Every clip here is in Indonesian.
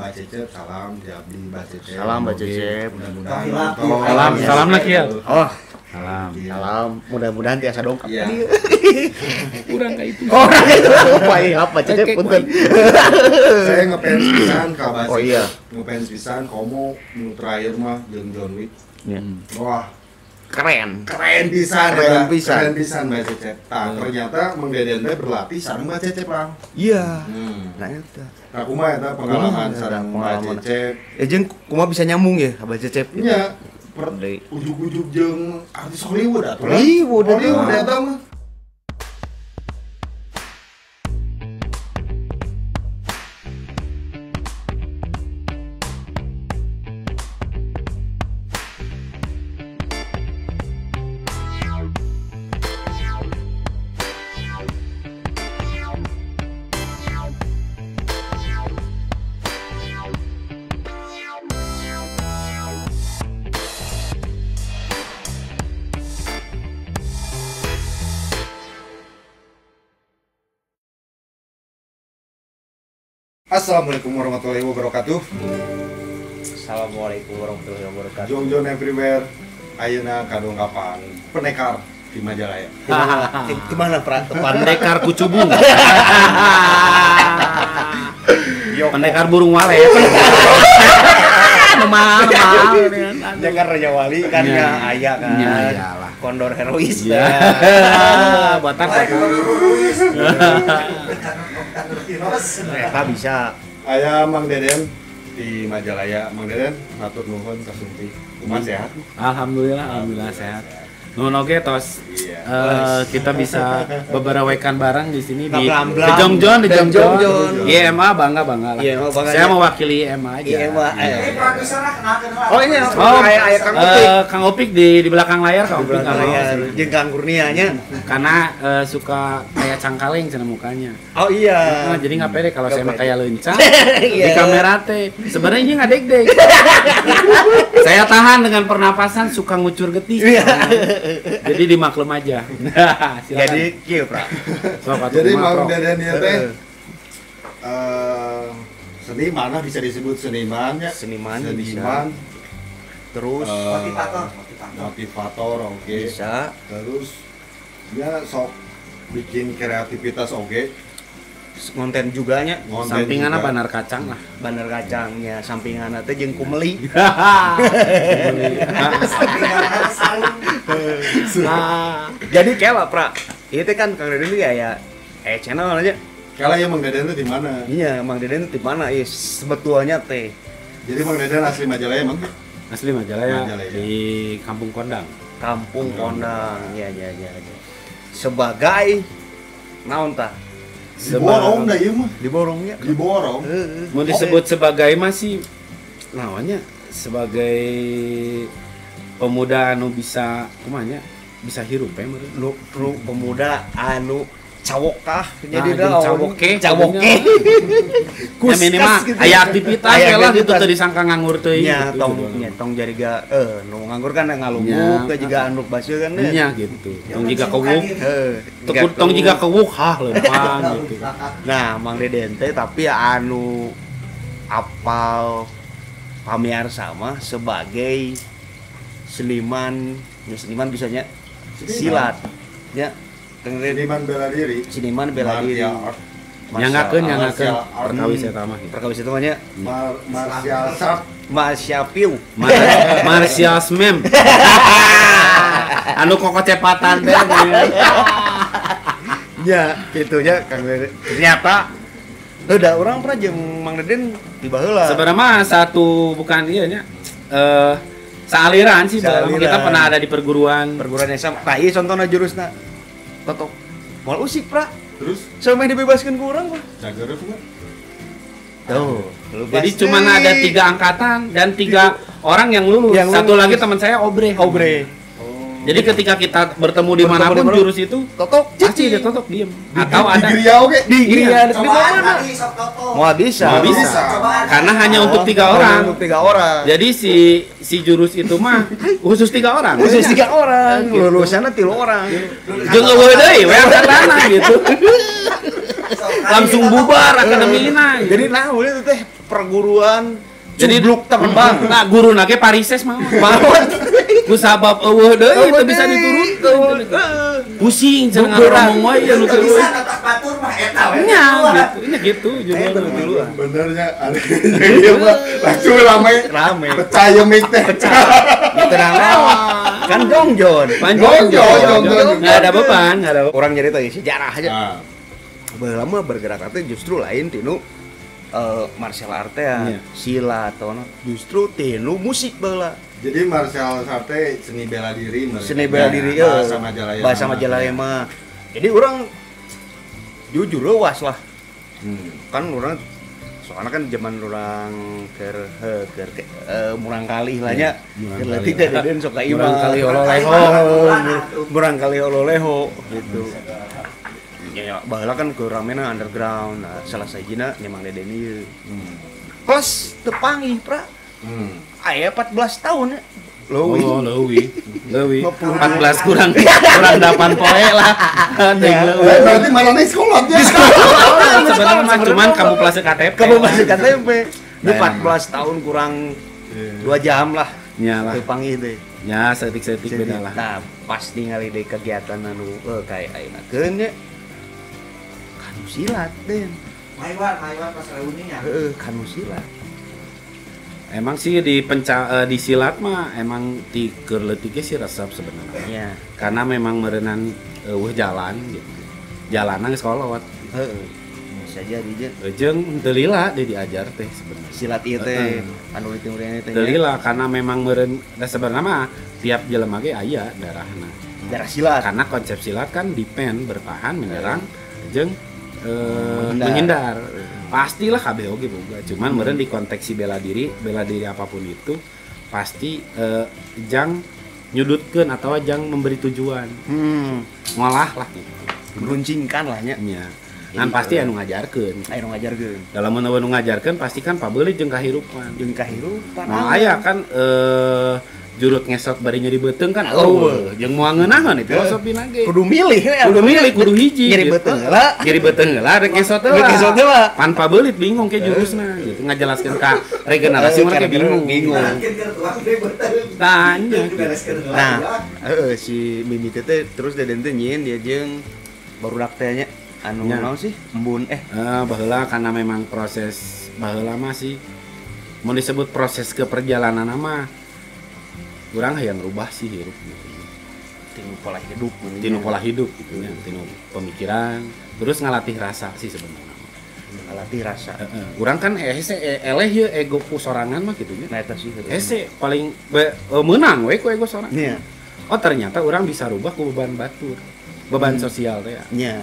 Mbak Cecep, salam di abdi Mbak Cecep. Salam Mbak Cecep. Mudah-mudahan Salam lagi ya. Oh, Salam. salam. Mudah-mudahan tiasa dongkap Iya. dia. Kurang kayak itu. Oh, itu apa Cecep punten. Saya ngefans pisan ka Mbak Oh, iya. Ngefans pisan komo nu terakhir mah jeung John Wick. Ya. Wah, Keren. keren pisan. Keren ya. pisan. Keren pisan Mbak Cecep. Ternyata Mang Deden teh berlatih sareng Mbak Cecep, Bang. Iya. Hmm. Nah, eta. Nah, kumaha eta pengalaman Kumaha sareng Mbak pengalaman. Cecep. Jeung kumaha bisa nyambung ya Mbak Cecep? Nya Deui. ujug-ujug jeung artis Hollywood atuh. Hollywood eta mah. Assalamualaikum warahmatullahi wabarakatuh. Assalamualaikum warahmatullahi wabarakatuh. Jong everywhere. Ayeuna kadongkapan penekar di Majalaya. Gimana Pra? Pendekar kucubung. Pendekar burung walet. Memang. Jangan Raja Wali kan Ya. ya aya kan. Ya, iyalah. Kondor herois. Ya. Batak. Mereka bisa. Aya Mang Deden di Majalaya. Mang Deden matur nuhun ka Sumpi. Kumaha sehat? Alhamdulillah sehat. Nuhun oge tos Iya. kita bisa beberewekan bareng di sini di Ngablam-blam. Jongjon di Jongjon. Jongjon. IMA bangga lah. IMA bangga. Saya mewakili IMA aja. Iya, Mbak. Oh ini Oh, aya Kang Opik. Kang Opik di belakang layar Kang Opik. Jeung Kang Kurnianya. Karena suka kayak cangkaleng cenah mukanya. Oh iya. Nah, jadi nggak pede kalau saya mah kayak lencang Iya. di kamera teh. Sebenarnya ini nggak deg-deg. Saya tahan dengan pernapasan suka ngucur getih. Jadi dimaklum aja. Silakan. Jadi kieu, Pra. Sok, atuh Jadi kumaha, Mang Pro? Deden ieu teh seniman lah, bisa disebut seniman ya. Seniman, Seniman. Terus Motivator oke. bisa Terus dia sok bikin kreativitas oke. konten juga nya Konten Sampinganna juga. banar kacang lah. bandar kacangnya sampinganna teh jeung kumeli. Jadi kela Pra. Ieu teh kan Kang Deden ya channel aja. Kalau yang Mang Deden itu di mana? Iya, Mang Deden di mana? Sebetulnya teh Jadi Mang Deden asli Majalaya emang? Asli Majalaya Majalaya. di Kampung Kondang. Kampung Kondang. Ya. Sebagai naon tah? Diborong dah ieu mah. Diborongnya. Diborong. Mau disebut sebagai masih namanya sebagai pemuda anu bisa kumanya bisa hirup ya meureun. Lu pemuda anu cawokah Jadi dah cawoke. cawoke. Ya minimal gitu. aya aktivitas Aya lah gitu aktivitas. teu disangka nganggur teuing. Nya gitu. tong jadi ga nu nganggur kan ngalunguk Nya. ke jiga anu baseul kan Nya gitu. Tong jiga kewuk, Tekun tong jiga kewuk hah leumpang gitu. Nah, Mang Deden teh tapi anu apal pamirsa mah sebagai seniman, ya seniman bisanya silat. Ya, Kang Deden Seniman bela diri. seniman bela diri. Martial art. Nyangakeun Martial art. perkawis eta mah gitu. Perkawis itu mah nya Martial art. Masyapiu. Martial Smem. Anu kok kecepatan teh. Ya, gitunya Kang Deden. Ternyata udah orang pernah jeung Mang Deden tiba heula. Sebenarnya mah satu bukan iya nya. Sealiran sih, Sealiran. kita pernah ada di perguruan. Perguruan SMA. Tah ieu contohna jurusna. Totok. Moal usik, Pra. Terus Sampai dibebaskan ku urang, Pak. cagerep mah. Tuh. Jadi cuma ada 3 angkatan dan 3 orang yang lulus. Yang Satu lulus. lagi teman saya Obre. Obre. Jadi ketika kita bertemu di manapun Bertemu di mana? jurus itu Totok. pasti dia totok diem. Atau ada Di Gria oke. Di Gria di mana? Mau bisa. Mau bisa. Karena hanya untuk 3 orang. Untuk 3 orang. Jadi si jurus itu mah khusus 3 orang. Khusus 3 orang. Gitu. Lulusannya 3 orang. Jeung eueuh deui we angkatana gitu. Langsung bubar akademina. Jadi nah, boleh tuh teh perguruan Jadi jubluk terbang. nah guru nage parises mau. Ku sabab eueuh deui teu bisa diturunkeun. Pusing cenah ngomong wae ya nu teu. Bisa tetap batur mah eta we. Nya gitu, ini gitu judulnya dulu. Benernya ada iya mah langsung rame percaya mik teh Gitu kan jongjon. Panjang. Enggak ada beban, enggak ada. Orang jadi tadi sejarah aja. nah Baheula mah bergerak teh justru lain tinu martial art ya, Iya. silat atau justru tinu musik baheula. jadi martial art teh seni bela diri Seni bela diri ya. bahasa Majalaya Bahasa Majalaya mah. Jadi orang jujur luas lah. Kan orang soalnya kan zaman orang murang kali lah nya. Murang Keur kali. leutik teh den sok ka imah. Murang kali ololeho. Murang kali ololeho gitu. Ya, baheula kan ke ramena underground. Nah, salah sajina memang Deden ieu. Plus teu panggih, Pra. Aya 14 tahun ya. Leuwih. Oh, leuwih. 14 kurang 8 poe lah. Teuing leuwih. berarti mana nih sekolahnya Sebenarnya mah cuman kamu plase KTP. Kamu masih KTP. Ini Nah, 14 tahun kurang 2 jam lah. Nya lah. Teu panggih teh. Ya, setik-setik beda lah. Nah, pas ningali deui kegiatan anu kayak ayeuna keun nya. Kanu silat den. Maiwan pas reuninya. Heeh, kanu silat. Emang sih di silat mah emang di keur leutiknya sih resep sebenarnya. Iya. Karena memang meureunan eueuh jalan gitu. Jalanan geus kolot. Heeh. Bisa jadi je. Jeung teu lila dia diajar teh sebenarnya. Silat ieu teh anu ditimurina teh. Teu lila karena memang meureun da sebenarnya mah tiap jelema ge aya darahna. Darah silat. Karena konsep silat kan defend, bertahan, menyerang, jeung Menghindar. menghindar. Pastilah kabeh oge boga. Cuman meureun di konteks si bela diri apapun itu pasti jang nyudutkeun atau jang memberi tujuan. Ngolah lah gitu. Meruncingkan lah nya. Nya. Kan pasti anu ngajarkeun. Aya nu ngajarkeun. Dalam anu ngajarkeun pasti kan pabeuli jeung kahirupan. Jeung kahirupan. Nah, aya kan jurut ngesot bari nyeri beuteung kan. Oh, jeung moal ngeunaheun itu filosofina ge. Kudu milih ya. Kudu milih, kudu hiji. Nyeri gitu. beuteung heula. Nyeri beuteung heula rek ngesot heula. Rek ngesot heula. Pan pabeulit bingung ke jurusna gitu. Ngajelaskeun ka regenerasi mereka bingung. Tanya. Gitu. Nah, si Mimi teh terus Deden teh nyieun dia jeung barudak teh nya anu Nya. naon sih? Embun Baheula karena memang proses baheula mah sih mau disebut proses keperjalanan mah urang hayang rubah sih hirup gitu. tinu pola hidup Tinu pola hidup gitu ya, tinu pemikiran, terus ngalatih rasa sih sebenarnya. latih rasa. Urang kan hese eleh ye ego ku sorangan mah gitu nya. Nah eta sih. Hese paling menang we ku ego sorangan. Iya. Oh ternyata orang bisa rubah ku beban batur, beban sosial teh ya. Nya.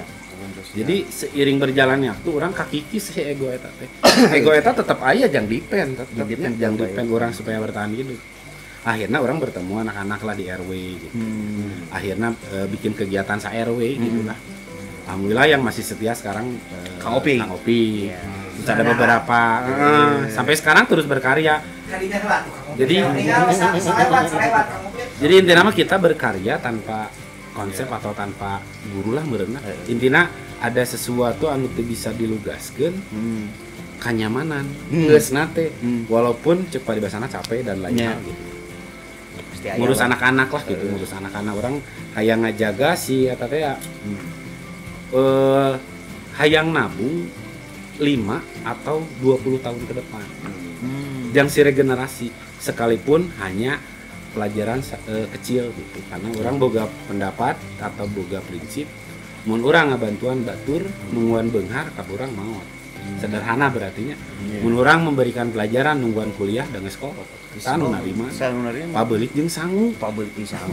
Jadi seiring berjalannya waktu orang kakikis si ego eta teh. Ego eta tetap aya jang dipen, tetap jang dipen orang supaya bertahan hidup. Akhirnya orang bertemu anak-anak lah di RW gitu. Akhirnya bikin kegiatan sa RW gitu lah. Alhamdulillah yang masih setia sekarang Kang Opi. Kang Opi. Iya. Terus ada beberapa sampai sekarang terus berkarya. Jadi intinya mah kita berkarya tanpa konsep atau tanpa guru lah meureuna. Intinya ada sesuatu anu teu bisa dilugaskeun kanyamanan geusna teh walaupun cek paribasana capek dan lainnya gitu. Ngurus anak-anak lah gitu, ngurus anak-anak orang hayang ngajaga si eta teh ya hayang nabung 5 atau 20 tahun ke depan. Yang si regenerasi sekalipun hanya pelajaran kecil gitu. Karena orang boga pendapat atau boga prinsip mun urang ngabantuan batur nungguan beunghar ka urang maot. Sederhana berartinya. Mun urang memberikan pelajaran nungguan kuliah dengan sekolah. Sanu narima. Pabeulit jeung sangu.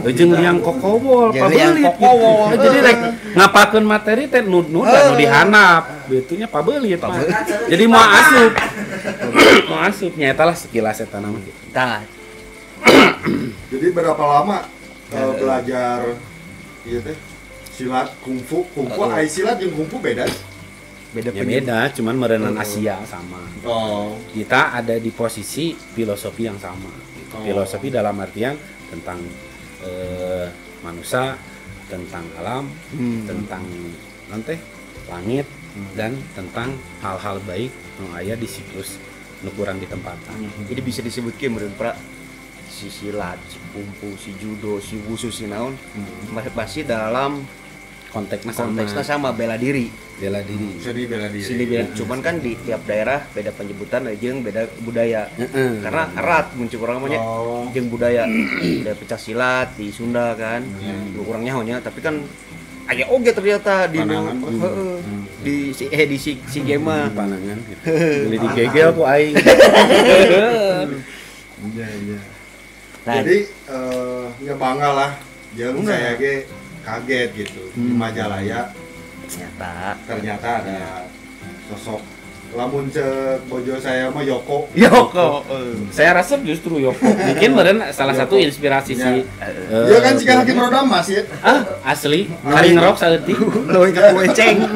Jeung liang kokowol, pabeulit. Jadi rek ngapakeun materi teh nud-nud anu dihanap. Beutunya pabeulit. Jadi mau asup. Mau asup nyaeta lah sekilas eta nama gitu. Tah. Jadi berapa lama belajar iya teh silat kungfu ai silat jeung kungfu beda? Beda, cuman merenang Asia sama. Kita ada di posisi filosofi yang sama. Gitu. Filosofi dalam artian tentang manusia, tentang alam, tentang nanti langit dan tentang hal-hal baik yang ada di siklus nu kurang ditempatan. Jadi bisa disebutkan meureun pra si silat, si kungfu, si judo, si wushu, si naon masih dalam Konteksnya sama bela diri. bela diri. Seni bela diri. Sini bela, cuman kan di tiap daerah beda penyebutan jeung beda budaya. Karena erat muncul orang namanya jeung budaya. Budaya pecah silat di Sunda kan. Lu kurangnya hanya tapi kan aya oge ternyata di Panangan, heeh. Di si Gema. Panangan gitu. Beli digegel ku aing. Iya, iya. Nah, Jadi ya bangga lah. Jeung saya ge kaget gitu. Di Majalaya ternyata ada sosok lamun cek bojo saya mah Yoko. Saya rasa justru Yoko. Mungkin meureun salah satu inspirasi si Iya kan jika Hakim Rodamas ya. asli kari ngerok saeutik. leuwih ka kueceng.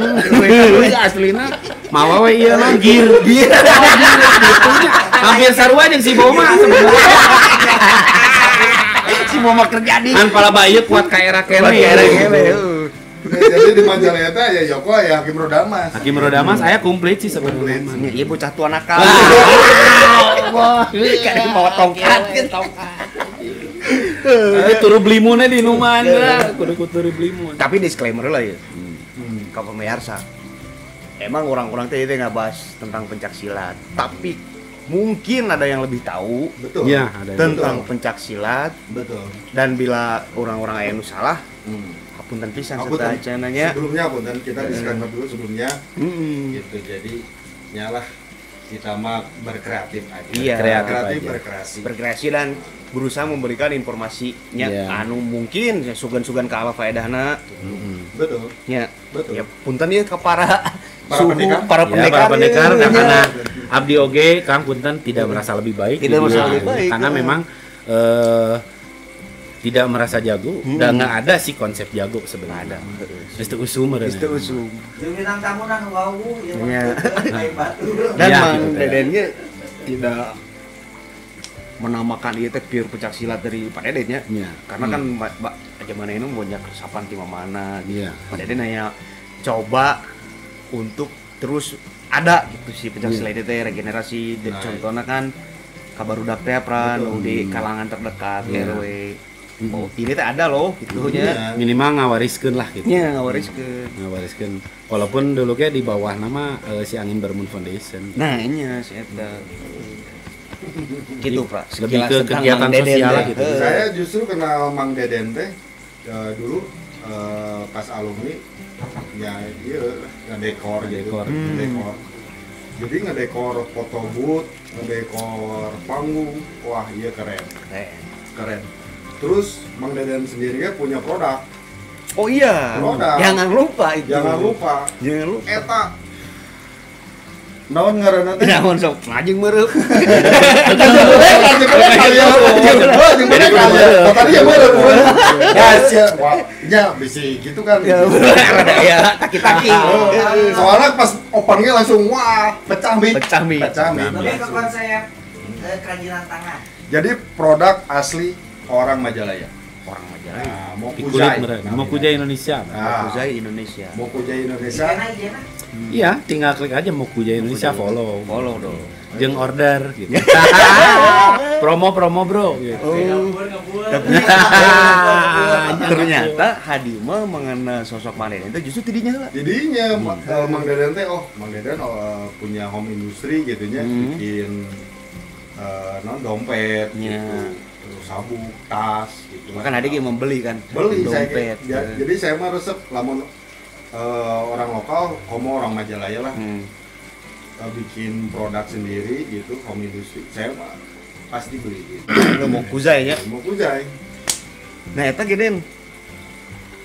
Aslina mawa we ieu mah gir. Hampir sarua jeung si Boma sebenarnya. Si Mama kerja di. Kan pala bayi kuat ka era kene. Jadi di Majalaya teh ya Yoko ya Hakim Rodamas. Hakim Rodamas aya komplit sih sebenarnya. Ieu bocah tua nakal. Kan mau tongkat gitu. Turu blimunnya di numan kudu turu blimun. Tapi disclaimer lah ya. Ka pemirsa. Emang orang-orang teh ngabahas tentang pencak silat, tapi mungkin ada yang lebih tahu Betul. Iya, ada tentang pencak silat Betul. dan bila orang-orang aya nu salah, hapunten pisan Hapunten. serta cenanya. Sebelumnya pun dan kita disclaimer dulu sebelumnya Heeh. gitu. Jadi nyalah kita mah berkreatif aja. Iya, kreatif aja. berkreasi. Berkreasi dan berusaha memberikan informasinya Iya. anu mungkin ya, sugan-sugan ka ala faedahna Betul. nya. Betul. Ya punten ieu ka para Para suhu, pendekar. para Ya, pendekar, para pendekar ya. karena Abdi Oge Kang Punten tidak merasa lebih baik Tidak di merasa dunia lebih ini. baik, karena ya. memang tidak merasa jago dan nggak ada sih konsep jago sebenarnya. Itu usum Itu usum. Jeung bintang tamu nang wau ieu Iya. kayak batu. Dan Iya, Mang gitu, teh. Dedennya tidak menamakan ieu teh pure pencak silat dari Pak Dedennya. Iya. Karena kan zaman ini banyak resapan di mana gitu. Iya. Pak Deden hanya coba untuk terus ada gitu si pencak Iya. silat itu teh regenerasi. Nah, Contohnya kan kabarudak teh pran Betul. nu di kalangan terdekat Iya. RW. Oh, ini teh ada loh gitu nya. Iya. Minimal ngawariskeun lah gitu. Nya ngawariskeun. Ngawariskeun. Walaupun dulu kayak di bawah nama si Angin Bermun Foundation. Nah, nya si eta. Gitu, Pak. Lebih Sekilas ke tentang kegiatan Mang Deden sosial teh. gitu. Saya justru kenal Mang Deden teh dulu pas alumni ya iya ngedekor gitu. Dekor. Ngedekor. Jadi ngedekor foto booth, ngedekor panggung. Wah, iya keren. Keren. Terus Mang Deden sendiri kan punya produk. Oh iya. Produk. Jangan lupa itu. Jangan lupa. Jangan lupa. Eta naon ngaranna teh? Naon sok lajeng meureun. Beda kali. Tadi ya meureun. Ya sia, wah, nya bisi gitu kan. Ya rada ya taki-taki. Soalnya pas opennya langsung wah, pecah mie. Pecah mie. Pecah mie. Lebih ke konsep kerajinan tangan. Jadi produk asli orang Majalaya. Orang Majalaya. Nah, mau Kulit kujai. meren. Mau kujai Indonesia. Nah, Kuzai Indonesia. mau kujai Indonesia. Ijena. Iya, tinggal klik aja mau kujai Indonesia follow. Follow dong. Jeung order gitu. Promo bro gitu. Tapi ternyata Hadima mengenal sosok Mang Deden itu justru tidinya lah. Jadinya Mang Deden teh Mang Deden punya home industry gitu nya, bikin non dompet Iya. gitu. Terus sabuk, tas gitu. Bahkan ada yang membeli kan. beli saya dompet. jadi saya mah resep lamun orang lokal komo orang Majalaya lah bikin produk sendiri gitu home industry saya mah pasti beli gitu. Lu mau Kuzai ya. Mau kujai Nah, eta geden.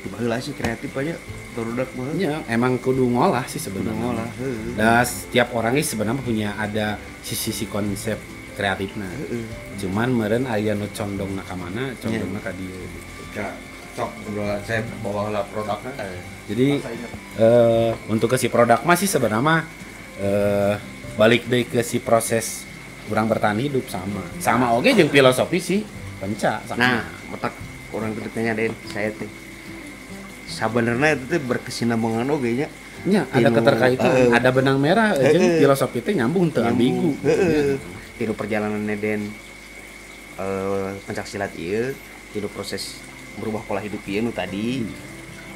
Baheula sih kreatif aja produk mah. Ya, emang kudu ngolah sih Udah sebenarnya. ngolah. Dan setiap orang ini sebenarnya punya ada sisi konsep kreatifnya. Cuman meren aya nu condongna ka mana, condongna ka dieu gitu. ya sok saya bawa lah produknya. Jadi untuk ke si produk mah sih sebenarnya balik deh ke si proses orang bertahan hidup sama oke jeung filosofi sih penca sama. Nah, otak orang tanya Den, saya teh. Sabenerna itu teh berkesinambungan oge nya. Ya, ada keterkaitan, ada benang merah, jeung filosofi teh nyambung teu ambigu. Tinu perjalanan Neden pencaksilat ieu, tinu proses berubah pola hidup ieu nu tadi.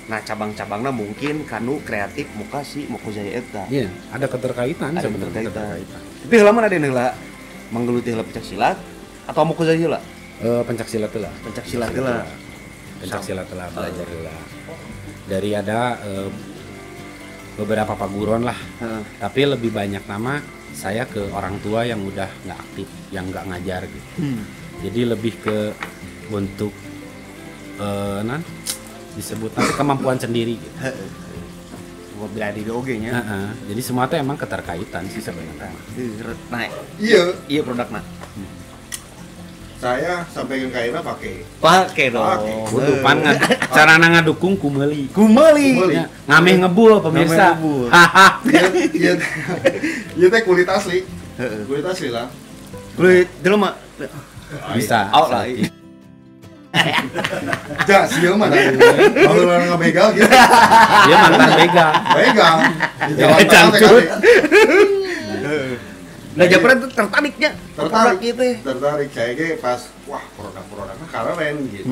Nah, cabang-cabangna mungkin kanu kreatif muka si Mokuzai eta. Iya, ada keterkaitan Ada sebenarnya. keterkaitan. Tapi heula mah ada heula manggeluti heula pencaksilat atau Mokuzai heula? Pencaksilat heula. Pencaksilat heula. Pencaksilat heula belajar heula. Dari ada beberapa paguron lah, tapi lebih banyak nama saya ke orang tua yang udah nggak aktif, yang nggak ngajar gitu. Jadi lebih ke untuk disebut nanti kemampuan sendiri gitu. Buat bela diri oge nya. Jadi semua itu emang keterkaitan sih sebenarnya. Nah, Iya, produkna. saya sampai ke kaina pakai. Pakai dong. Pake. Kudu pan carana ngadukung kumeuli. Kumeli. Ya, ngameh ngebul pemirsa. Ngameh ngebul. Haha. Iya teh kulit asli. Kulit asli lah. Kulit jelema Bisa. out lah. Ja, sieu mah dari baheula ngabegal gitu. Dia mantan begal. Begal. Di jalan tengah teh Cangcut. Nah, Japra tuh tertariknya. tertarik gitu ya. tertarik saya ge pas wah produk-produknya keren gitu.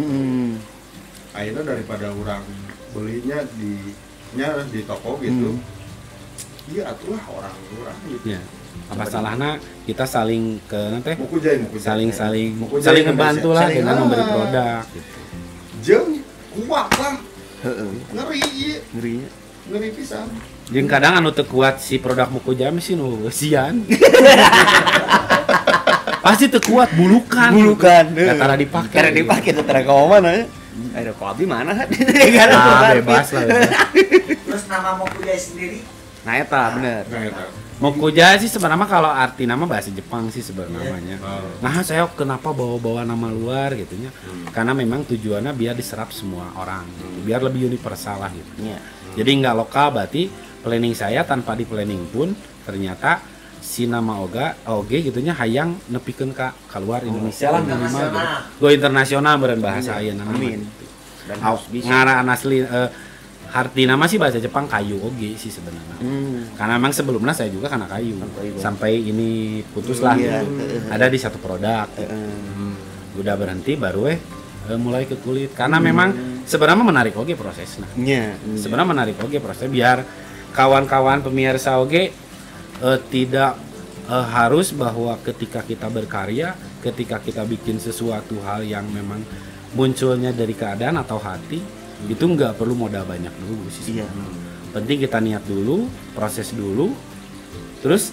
Akhirnya daripada orang belinya di toko gitu. Iya atulah orang gitu. Ya. Apa salahnya kita saling ke nanti Mukujai. saling Mukujai membantu lah Indonesia. dengan Saling, memberi produk gitu. Jeung kuat lah. Heeh. Ngeri ieu. Ngerinya. Ngeri pisan. Jeung kadang anu teu kuat si produk Mukujami sih nu sian. Pasti teu kuat bulukan. Tara dipake. Karena dipake teh tara ka mana. Ayo kok abi mana? Bebas lah. Terus nama Mokujai sendiri Nah, eta bener. Nah, eta. Mokuja sih sebenarnya kalau arti nama bahasa Jepang sih sebenarnya. Oh. Nah, saya kenapa bawa-bawa nama luar gitunya? Karena memang tujuannya biar diserap semua orang, biar lebih universal lah gitu. Iya. Jadi nggak lokal, berarti planning saya tanpa di planning pun ternyata si nama oge gitunya hayang nepikeun ka keluar Indonesia lah minimal gitu. Go internasional beureun bahasa ayeuna nama. Amin. Dan Au, harus bisa. ngaran asli arti nama sih bahasa Jepang kayu oge sih sebenarnya. Karena memang sebelumnya saya juga karena kayu. Sampai ini putus lah. Iya. Ada di satu produk. Udah berhenti baru mulai ke kulit. Karena memang sebenarnya menarik oge prosesnya. Iya. Sebenarnya menarik oge prosesnya biar kawan-kawan pemirsa oge tidak harus bahwa ketika kita berkarya, ketika kita bikin sesuatu hal yang memang munculnya dari keadaan atau hati, itu nggak perlu modal banyak dulu sih. Iya. Penting kita niat dulu, proses dulu, terus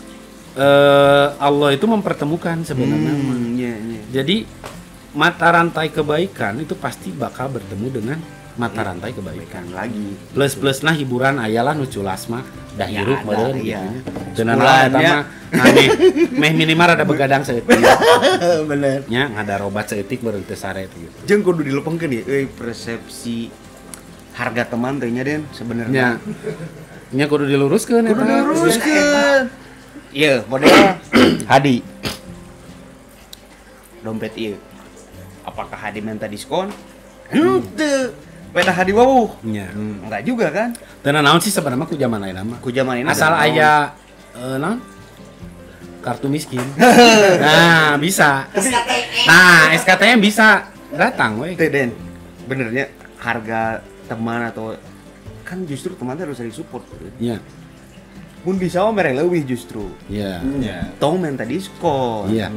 Allah itu mempertemukan sebenarnya. Iya, iya. Jadi mata rantai kebaikan itu pasti bakal bertemu dengan mata rantai kebaikan. Lagi. Plus nah hiburan ayalah nu culas mah dah Ya, hirup ada, meureun iya. gitu nya. Cenah naon eta mah meh minimal ada begadang saeutik. Bener. Nya ngada robat saeutik beureun teu sare gitu. Jeung kudu dilepengkeun ya persepsi harga teman teh nya Den sebenarnya. Nya nya kudu diluruskeun eta. Luruskeun. Iya, model Hadi. Dompet ieu. Apakah Hadi minta diskon? Henteu. Peda Hadi wawuh. Nya. Enggak juga kan? Teu naon sih sebenarnya ku zaman ayeuna mah. Ku zaman ini Asal ada naon. aya naon? Kartu miskin. Nah, bisa. SKTM Nah, SKTM bisa datang we. Teh Den. Benernya harga teman atau kan justru teman teh harus support. Iya. Mun bisa mah mere leuwih justru. Iya. Iya. Tong minta diskon. Iya.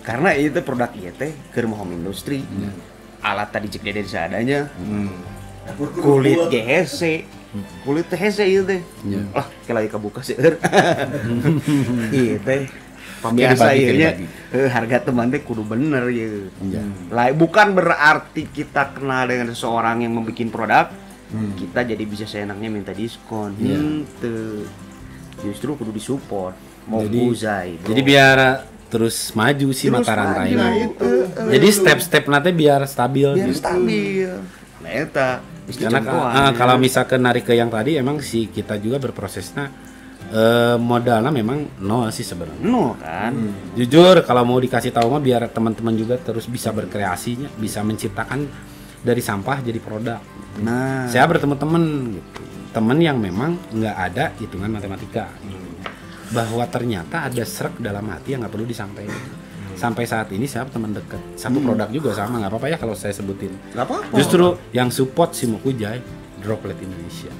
Karena itu produk ieu teh keur home industri. Alat tadi cek Deden seadanya. Kulit GHC. Kulit teh hese ieu teh. Iya. Lah, kelai kabuka seueur. Ieu teh pamiasa Dibagi, ieu nya dibagi. harga teman teh kudu bener ieu. Iya. Lah bukan berarti kita kenal dengan seseorang yang membuat produk, kita jadi bisa seenaknya minta diskon. Iya. Henteu. Justru kudu disupport. Mau Jadi- buzai. bro. Jadi biar terus maju sih Terus mata rantai. maju. Nah, itu. Jadi step-step nanti biar stabil. biar gitu. stabil. Nah, eta Karena kalau misalkan narik ke yang tadi emang sih kita juga berprosesnya modalnya memang nol sih sebenarnya. no kan. Jujur kalau mau dikasih tahu mah biar teman-teman juga terus bisa berkreasinya, bisa menciptakan dari sampah jadi produk. Nah, Saya bertemu temen gitu. temen yang memang nggak ada hitungan matematika, bahwa ternyata ada serak dalam hati yang nggak perlu disampaikan. Sampai saat ini saya teman dekat satu produk juga sama, nggak apa-apa ya kalau saya sebutin. Nggak apa-apa. Justru yang support si Mukujai Droplet Indonesia.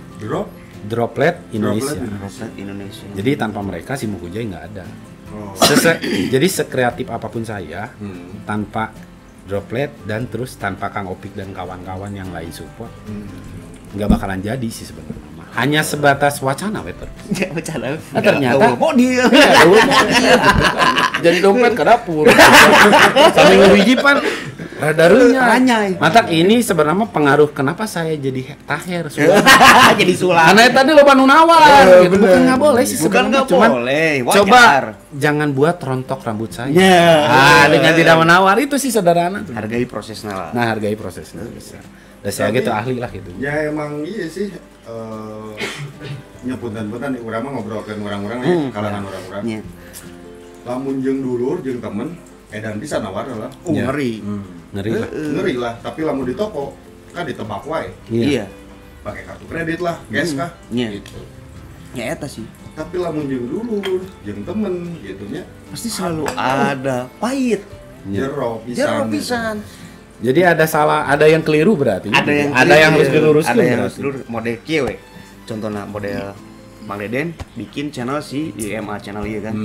Droplet Indonesia. Droplet Indonesia. Jadi tanpa mereka si Mukujai nggak ada. Oh. Jadi sekreatif apapun saya, tanpa Droplet dan terus tanpa Kang Opik dan kawan-kawan yang lain support, nggak bakalan jadi sih sebenarnya. Hanya sebatas wacana, Weter. Ya bercanda. Ternyata mau dia. Jadi dompet ke dapur. Sambil ngewiji pan radarunya. Anyai. Matak ini sebenarnya pengaruh kenapa saya jadi taher. Jadi sulam. Karena tadi lo panu nawar gitu. Bukan nggak boleh sih Bukan sebenarnya. nggak Cuman boleh. Wajar. coba jangan buat rontok rambut saya. Ya. Dengan tidak menawar itu sih sederhana. Hargai prosesnya lah. Nah, hargai prosesnya bisa. Dan saya gitu ahli lah gitu. Ya emang iya sih. Nyepunten-punten urang mah ngobrolkeun orang-orang ya, kalangan orang-orang. Iya. Lamun jeung dulur jeung temen edan bisa nawar lah. Ya. Ngeri. Ngeri lah. Ngeri lah, tapi lamun di toko kan ditebak wae. Iya. Pakai kartu kredit lah, cash kah? Iya. Gitu. Ya eta sih. Tapi lamun jeung dulur, jeung temen gitu nya Pasti selalu ada pahit. jero pisan. Jero gitu. pisan. Jadi ada salah, ada yang keliru berarti. Ada yang harus diluruskan. Ada yang harus berarti. dilurus. Model kieu we. Contohnya model Bang Deden bikin channel si IMA channel ieu kan.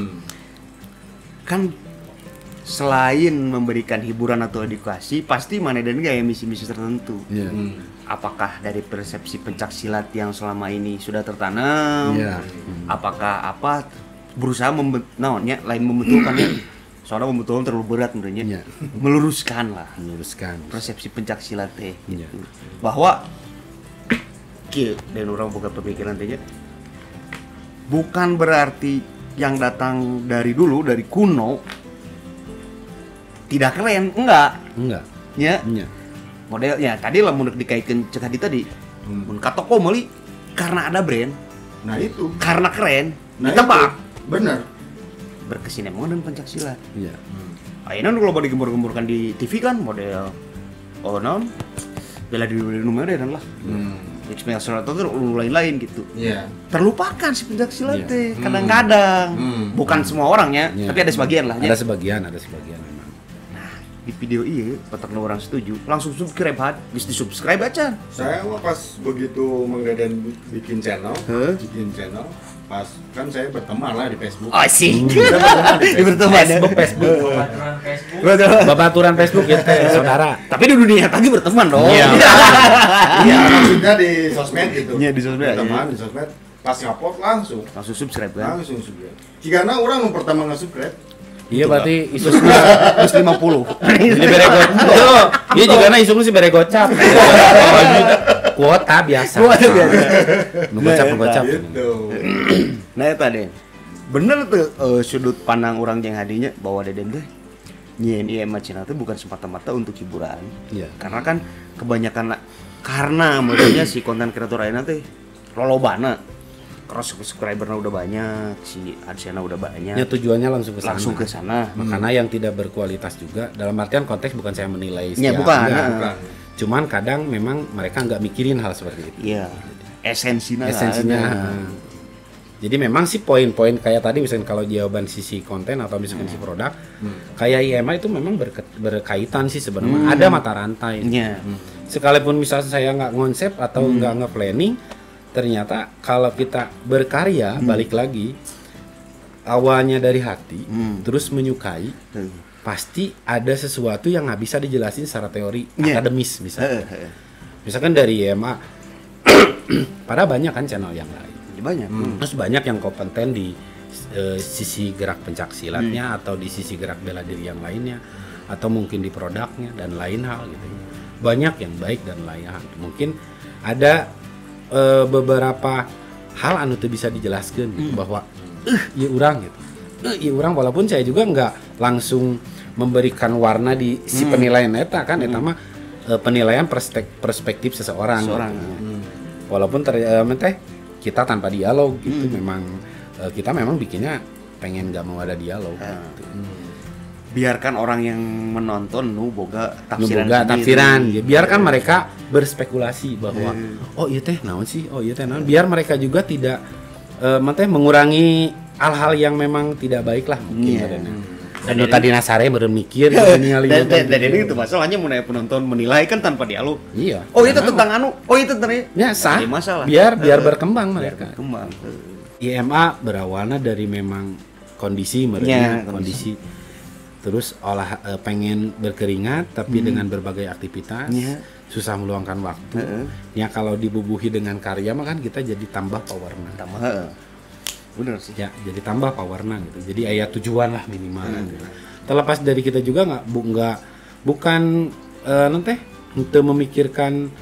Kan selain memberikan hiburan atau edukasi, pasti Bang Deden gaya misi-misi tertentu. Iya. Apakah dari persepsi pencak silat yang selama ini sudah tertanam? Iya. Apakah apa berusaha lain membetulkan ya? Soalnya membetulkan terlalu berat menurutnya. Iya. Meluruskan lah Meluruskan. persepsi pencak silat teh Iya. gitu. Bahwa dan orang bukan pemikiran tehnya bukan berarti yang datang dari dulu dari kuno tidak keren, enggak ya. Iya. Modelnya tadi lah mun dikaitkeun cek tadi mun ka toko meuli karena ada brand, Nah itu. karena keren Nah ditebak itu. Bener. berkesinambungan dan pencak silat. Iya. Ayeuna nu loba digembor-gemborkan di TV kan model naon bela diri modern lah. Ismail Sorato tuh lain-lain gitu. Iya. Terlupakan si pencak silat Iya. teh kadang-kadang. Bukan semua orangnya, Iya. tapi ada sebagian lah. Ada sebagian memang. Di video iya, peternak orang setuju, langsung subscribe had, bisa di subscribe aja. Saya mah pas begitu Mang Deden bikin channel, pas kan saya berteman lah di Facebook. Asik. Saya berteman di Di berteman ya. Facebook. Babaturan Facebook. Babaturan Facebook ya teh, saudara. Tapi di dunia tadi berteman dong. Iya. Iya, maksudnya di sosmed gitu. Iya, di sosmed, Teman iya. di sosmed. Pas ngupload langsung Subscribe kan. langsung subscribe. Jika orang yang pertama nge-subscribe, Iya berarti isusna Terus 50. jadi bere gocap. Iya juga na isukna si bere gocap. Kuota biasa. Kuota biasa. Nu gocap. gitu. Nah itu deh. Bener tuh sudut pandang orang yang hadinya bahwa Deden teh nyian IMA channel itu bukan semata-mata untuk hiburan. Iya. Karena kan kebanyakan karena modelnya si konten kreator ayeuna teh lolobana. Cross subscribernya udah banyak, si AdSense udah banyak. Ya tujuannya langsung ke sana. Langsung ke sana. Makanya yang tidak berkualitas juga dalam artian konteks bukan saya menilai Ya, bukan. enggak. Cuman kadang memang mereka nggak mikirin hal seperti itu. Iya. Esensinya. Esensinya. ada. Jadi memang sih poin-poin kayak tadi misalnya kalau jawaban sisi konten atau misalkan sisi produk, kayak IMA itu memang berkaitan sih sebenarnya. Ada mata rantai. Iya. Sekalipun misalnya saya nggak ngonsep atau nggak nge-planning, ternyata kalau kita berkarya balik lagi awalnya dari hati, terus menyukai, pasti ada sesuatu yang nggak bisa dijelasin secara teori akademis misalnya. Misalkan dari IMA, pada banyak kan channel yang lain. Banyak. Terus banyak yang kompeten di sisi gerak pencak silatnya atau di sisi gerak bela diri yang lainnya atau mungkin di produknya dan lain hal gitu. Banyak yang baik dan lain hal. Mungkin ada beberapa hal anu tuh bisa dijelaskan gitu, bahwa iya urang gitu. Iya urang walaupun saya juga nggak langsung memberikan warna di si penilaian eta kan eta mah penilaian perspektif seseorang. Gitu. Walaupun kita tanpa dialog gitu memang kita memang bikinnya pengen nggak mau ada dialog gitu. biarkan orang yang menonton nu boga boga tafsiran ya, biarkan mereka berspekulasi bahwa oh iya teh naon sih, oh iya teh naon, biar mereka juga tidak mengurangi hal-hal yang memang tidak baik lah mungkin dan tadi nasare bermikir dan ini itu masalahnya mulai penonton menilai kan tanpa dialog. Iya. Oh itu tentang anu, oh itu tentang ya sah. Masalah. Biar berkembang mereka. Berkembang. IMA berawalnya dari memang kondisi kondisi terus pengen berkeringat tapi dengan berbagai aktivitas susah meluangkan waktu. Ya kalau dibubuhi dengan karya mah kan kita jadi tambah powerna. Bener sih. Ya, jadi tambah powerna gitu. Jadi aya tujuan lah minimal. Gitu. Terlepas dari kita juga bukan nanti untuk memikirkan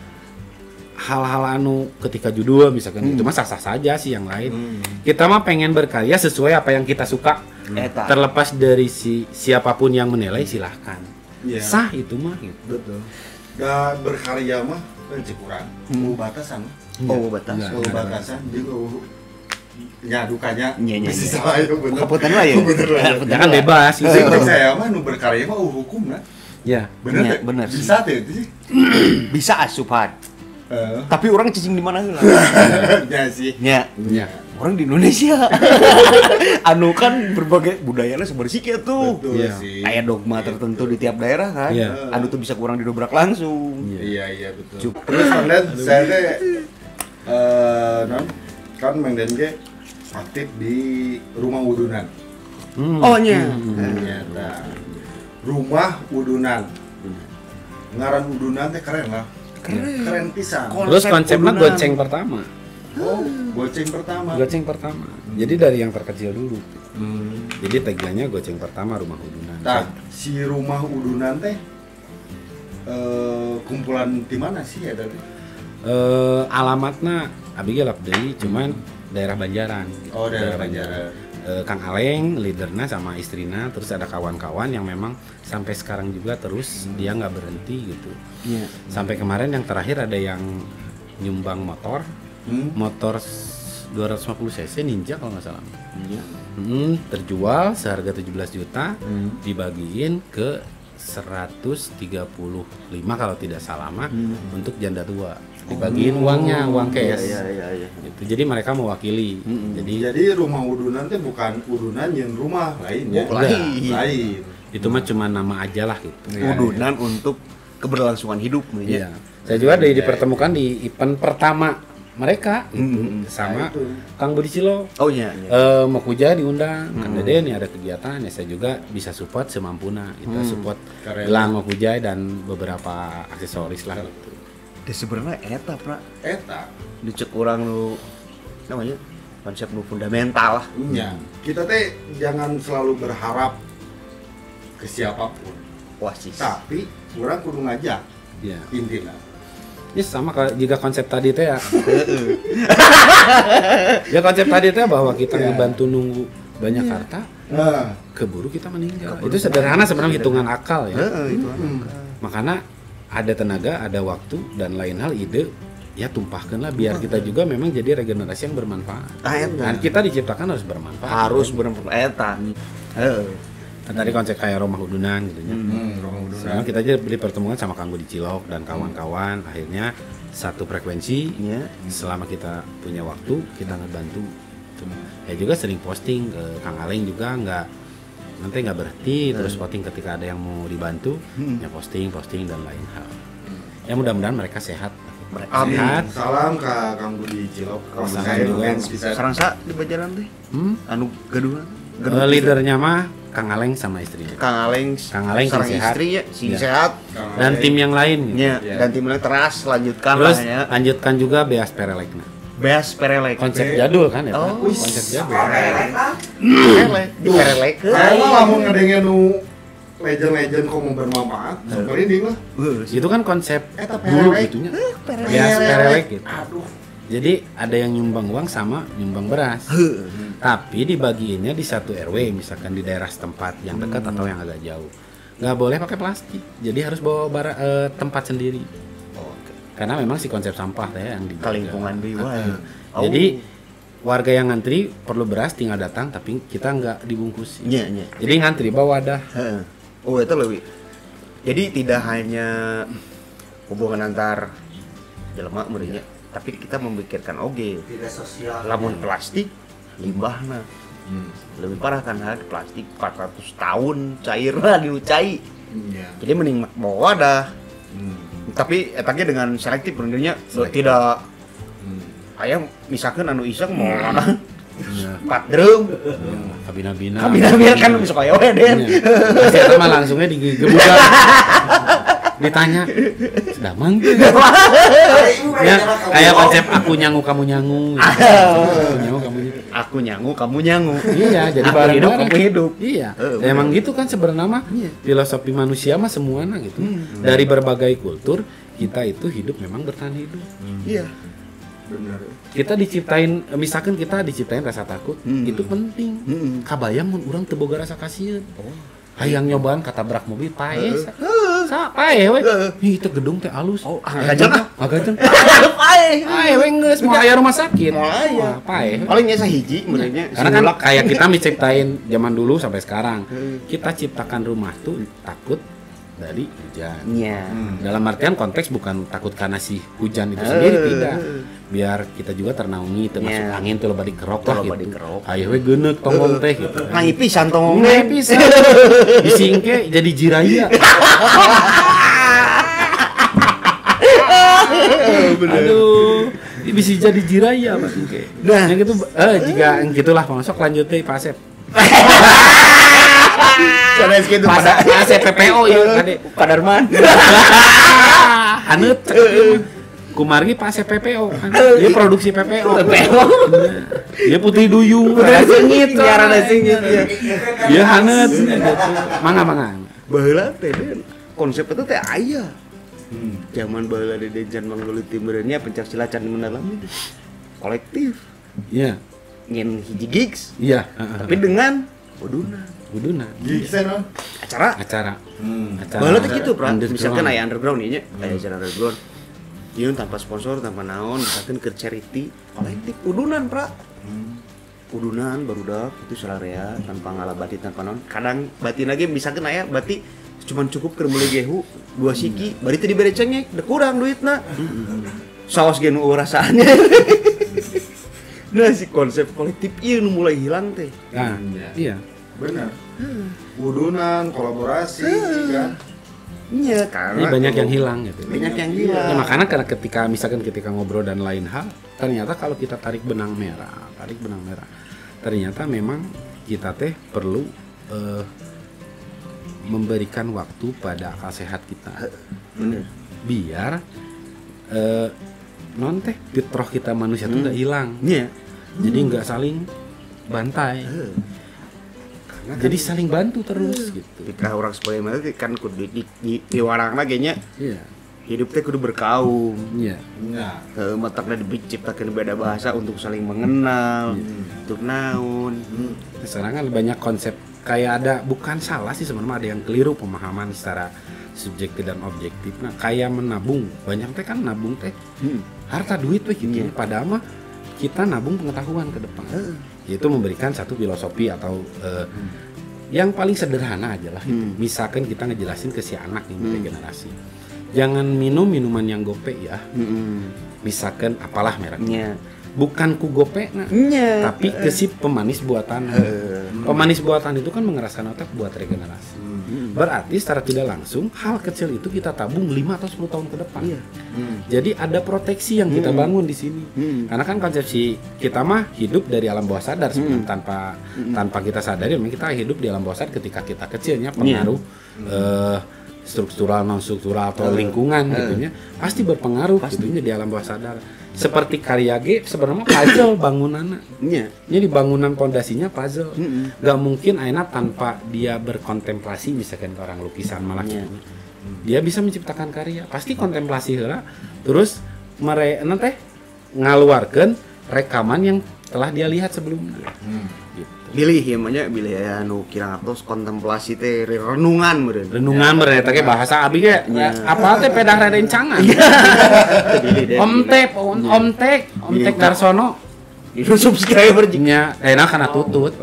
hal-hal anu ketika judul misalkan itu mah sah-sah saja sih yang lain. Kita mah pengen berkarya sesuai apa yang kita suka. Terlepas dari siapapun yang menilai silahkan. Sah itu mah gitu. Betul. Gak berkarya mah kurang. Batasan. Batasan. Ya dukanya bisnis saya bener. Keputusan lah ya. Jangan bebas. Saya mah nu berkarya mah hukum nah. Ya. Bener. Bisa tuh sih. Bisa asupan. Tapi orang cicing di mana lah. Ya sih. Ya. Orang di Indonesia. Anu kan berbagai budayanya sebersih kayak tuh. Betul sih. Kayak dogma tertentu di tiap daerah kan. Anu tuh bisa kurang didobrak langsung. Iya betul. Terus konten saya teh kan Mang Denge aktif di Rumah Wudunan. Oh iya. Ternyata Rumah Wudunan. Ngaran Wudunan teh keren lah. Keren pisan. Terus konsepnya goceng pertama. Oh, goceng pertama. Jadi dari yang terkecil dulu. Jadi tagline-nya goceng pertama Rumah Wudunan. Nah, si Rumah Wudunan teh kumpulan di mana sih ya tadi? Alamatnya abi gelap deui cuman daerah Banjaran. Oh, daerah Banjaran. Kang Aleng leadernya sama istrinya, terus ada kawan-kawan yang memang sampai sekarang juga terus dia nggak berhenti gitu. Sampai kemarin yang terakhir ada yang nyumbang motor 250 cc Ninja kalau nggak salah. Terjual seharga 17 juta, dibagiin ke 135 kalau tidak salah mah untuk janda tua. Dibagiin uang cash. Iya. Gitu. Jadi mereka mewakili. Jadi Rumah Wudunan itu bukan wudunan yang rumah lain ya. Lain. Itu mah cuma nama aja lah gitu. Wudunan untuk keberlangsungan hidup. Iya. Saya juga dipertemukan di event pertama mereka sama Kang Budi Cilo. Oh iya. Makuja diundang, Kang Dede nih ada kegiatan ya saya juga bisa support semampuna. Kita support gelang Makuja dan beberapa aksesoris lah gitu. Sebenarnya eta dicek orang lu namanya konsep lu fundamental lah. Iya. Kita teh jangan selalu berharap ke siapapun. Tapi orang kudu ngajak. Iya. Intinya. Ya sama jika konsep tadi teh ya. Ya konsep tadi teh bahwa kita ngebantu nunggu banyak harta. Keburu kita meninggal. Itu sederhana sebenarnya hitungan akal ya. Makanya ada tenaga, ada waktu dan lain hal ide ya tumpahkanlah biar kita juga memang jadi regenerasi yang bermanfaat. Dan kita diciptakan harus bermanfaat. Tadi konsep kayak Rumah Wudunan gitu ya. Sekarang kita aja beli pertemuan sama Kang Budi Cilok dan kawan-kawan akhirnya satu frekuensi. Selama kita punya waktu kita ngebantu. Ya juga sering posting ke Kang Aleng juga nanti nggak berhenti terus posting ketika ada yang mau dibantu ya posting dan lain hal ya mudah-mudahan mereka sehat. Amin. Salam ke Kang Budi Cilok. Sarang sa di Banjaran teh anu gaduhan leadernya mah Kang Aleng sama istrinya. Kang Aleng sarang sehat. Istri ya sehat dan tim yang lain gitu. Dan tim lain teras lanjutkan terus lah ya. Lanjutkan juga Beas Perelekna. Beas Perelek. Konsep jadul kan ya. Konsep jadul. Perelek. Saya lamun ngedengen nu legend kok mau bermanfaat, merinding lah. Itu kan konsep dulu gitunya. Beas Perelek gitu. Jadi ada yang nyumbang uang sama nyumbang beras. Tapi dibagiinnya di satu RW misalkan di daerah setempat yang dekat atau yang agak jauh. Nggak boleh pakai plastik. Jadi harus bawa tempat sendiri. Karena memang si konsep sampah ya yang di lingkungan Jadi warga yang ngantri perlu beras tinggal datang tapi kita nggak dibungkus. Jadi ngantri bawa wadah. Oh itu lebih. Jadi tidak hanya hubungan antar jelema meureunnya, tapi kita memikirkan oge. Tidak sosial. Lamun plastik limbahna. Lebih parah kan plastik 400 tahun cair lah diucai. Iya. Jadi mending bawa dah. Tapi etanya dengan selektif benernya tidak ayam misalkan anu iseng mau mana 4 drum kabina-bina kan bisa kayak we Den. Pasti eta mah langsungnya digebukan. Ditanya, "Sedamang tuh?" Ya, kayak konsep aku nyangu kamu nyangu. Aku nyangu kamu nyangu. Aku nyangu, kamu nyangu. Iya, jadi Aku bareng hidup, kamu hidup. Iya. Ya, emang gitu kan sebenarnya mah filosofi manusia mah semuanya gitu. Dari berbagai kultur kita itu hidup memang bertahan hidup. Iya. Benar. Kita diciptain, misalkan kita diciptain rasa takut, itu penting. Kabayang mun urang teu boga rasa kasieun. Hayang nyobaan katabrak mobil pae. Sa pae we. Ih, teu gedung teh alus. Oh, agajeng. Pae we geus mau aya rumah sakit. Aya. Pae. Paling nya sahiji menurutnya. Karena kan kayak kita diciptain zaman dulu sampai sekarang. Kita ciptakan rumah tuh takut dari hujan. Iya. Dalam artian konteks bukan takut karena si hujan itu sendiri, tidak. Biar kita juga ternaungi, termasuk angin tuh loba dikerok lah gitu. Ayo we geuneuk tonggong teh gitu. Ngai pisan tong. Ngai pisan. Disingke jadi jiraya. Aduh, ini bisa jadi jiraya Pak Singke. Nah, yang gitu jika gitulah masuk lanjut deh Pak Asep. Cara segitu Pada Asep PPO ya tadi Padarman. Haneut kumargi Pak Asep PPO. Dia produksi PPO. Dia putih duyung. Sengit, ngarana sengit. Dia haneut. Mangga. Baheula teh Den. Konsep itu teh aya. Zaman baheula di Dejan Manggulu Timurnya pencak silat can mendalam itu. Kolektif. Iya. Nyen hiji gigs. Iya, Tapi dengan Uduna. Gigsen no? Acara. Acara. Baheula teh kitu, Pra. Underground. Misalkan aya underground ieu nya, aya acara underground. Ieu tanpa sponsor, tanpa naon, misalkan ke charity, kolektif udunan, Pra. Udunan barudak itu salarea tanpa ngalabati tanpa naon. Kadang batin lagi misalkan aya bati cuman cukup keur meuli gehu 2 siki, bari teh dibere cengek, da kurang duitna. Saos ge nu rasaannya. Nah, si konsep kolektif ieu nu mulai hilang teh. Nah, iya. Benar. Udunan, kolaborasi kan. Iya, karena Ini banyak yang hilang gitu. Banyak yang hilang. Ya, makanya karena ketika ngobrol dan lain hal, ternyata kalau kita tarik benang merah, ternyata memang kita teh perlu memberikan waktu pada akal sehat kita. Bener. Biar non teh fitrah kita manusia itu nggak hilang. Iya. Jadi nggak saling bantai. Jadi saling bantu terus gitu. Ketika orang supaya mah kan kudu di warangna ge nya. Iya. Hidup teh kudu berkaum. Iya. Nah, Matakna diciptakeun beda bahasa untuk saling mengenal, untuk naon. Sekarang kan banyak konsep kayak ada bukan salah sih sebenarnya, ada yang keliru pemahaman secara subjektif dan objektif. Nah, kayak menabung, banyak teh kan nabung teh harta duit weh gitu. Padahal mah kita nabung pengetahuan ke depan. Yaitu memberikan satu filosofi atau yang paling sederhana aja lah gitu. Misalkan kita ngejelasin ke si anak nih mulai generasi. Jangan minum minuman yang gope ya. Misalkan apalah mereknya. Bukan ku gope tapi ke si pemanis buatan. Pemanis buatan itu kan mengeraskan otak buat regenerasi. Berarti secara tidak langsung hal kecil itu kita tabung 5 atau 10 tahun ke depan. Jadi ada proteksi yang kita bangun di sini. Karena kan konsepsi kita mah hidup dari alam bawah sadar sebenarnya tanpa kita sadari memang kita hidup di alam bawah sadar ketika kita kecilnya pengaruh struktural non struktural atau lingkungan gitunya pasti berpengaruh gitunya di alam bawah sadar. Seperti karya G sebenarnya puzzle bangunannya. Jadi bangunan pondasinya puzzle. Gak mungkin aina tanpa dia berkontemplasi misalkan ke orang lukisan malah dia bisa menciptakan karya. Pasti kontemplasi heula terus nanti ngaluarkeun rekaman yang telah dia lihat sebelumnya. Gitu. Bilih ya manya bilih aya nu kirang atos kontemplasi teh renungan meureun. Renungan meureun eta ge bahasa abi ge apa teh pedah rerencangan. Om Tek Darsono Itu subscriber jeung. nya enak karena tutut.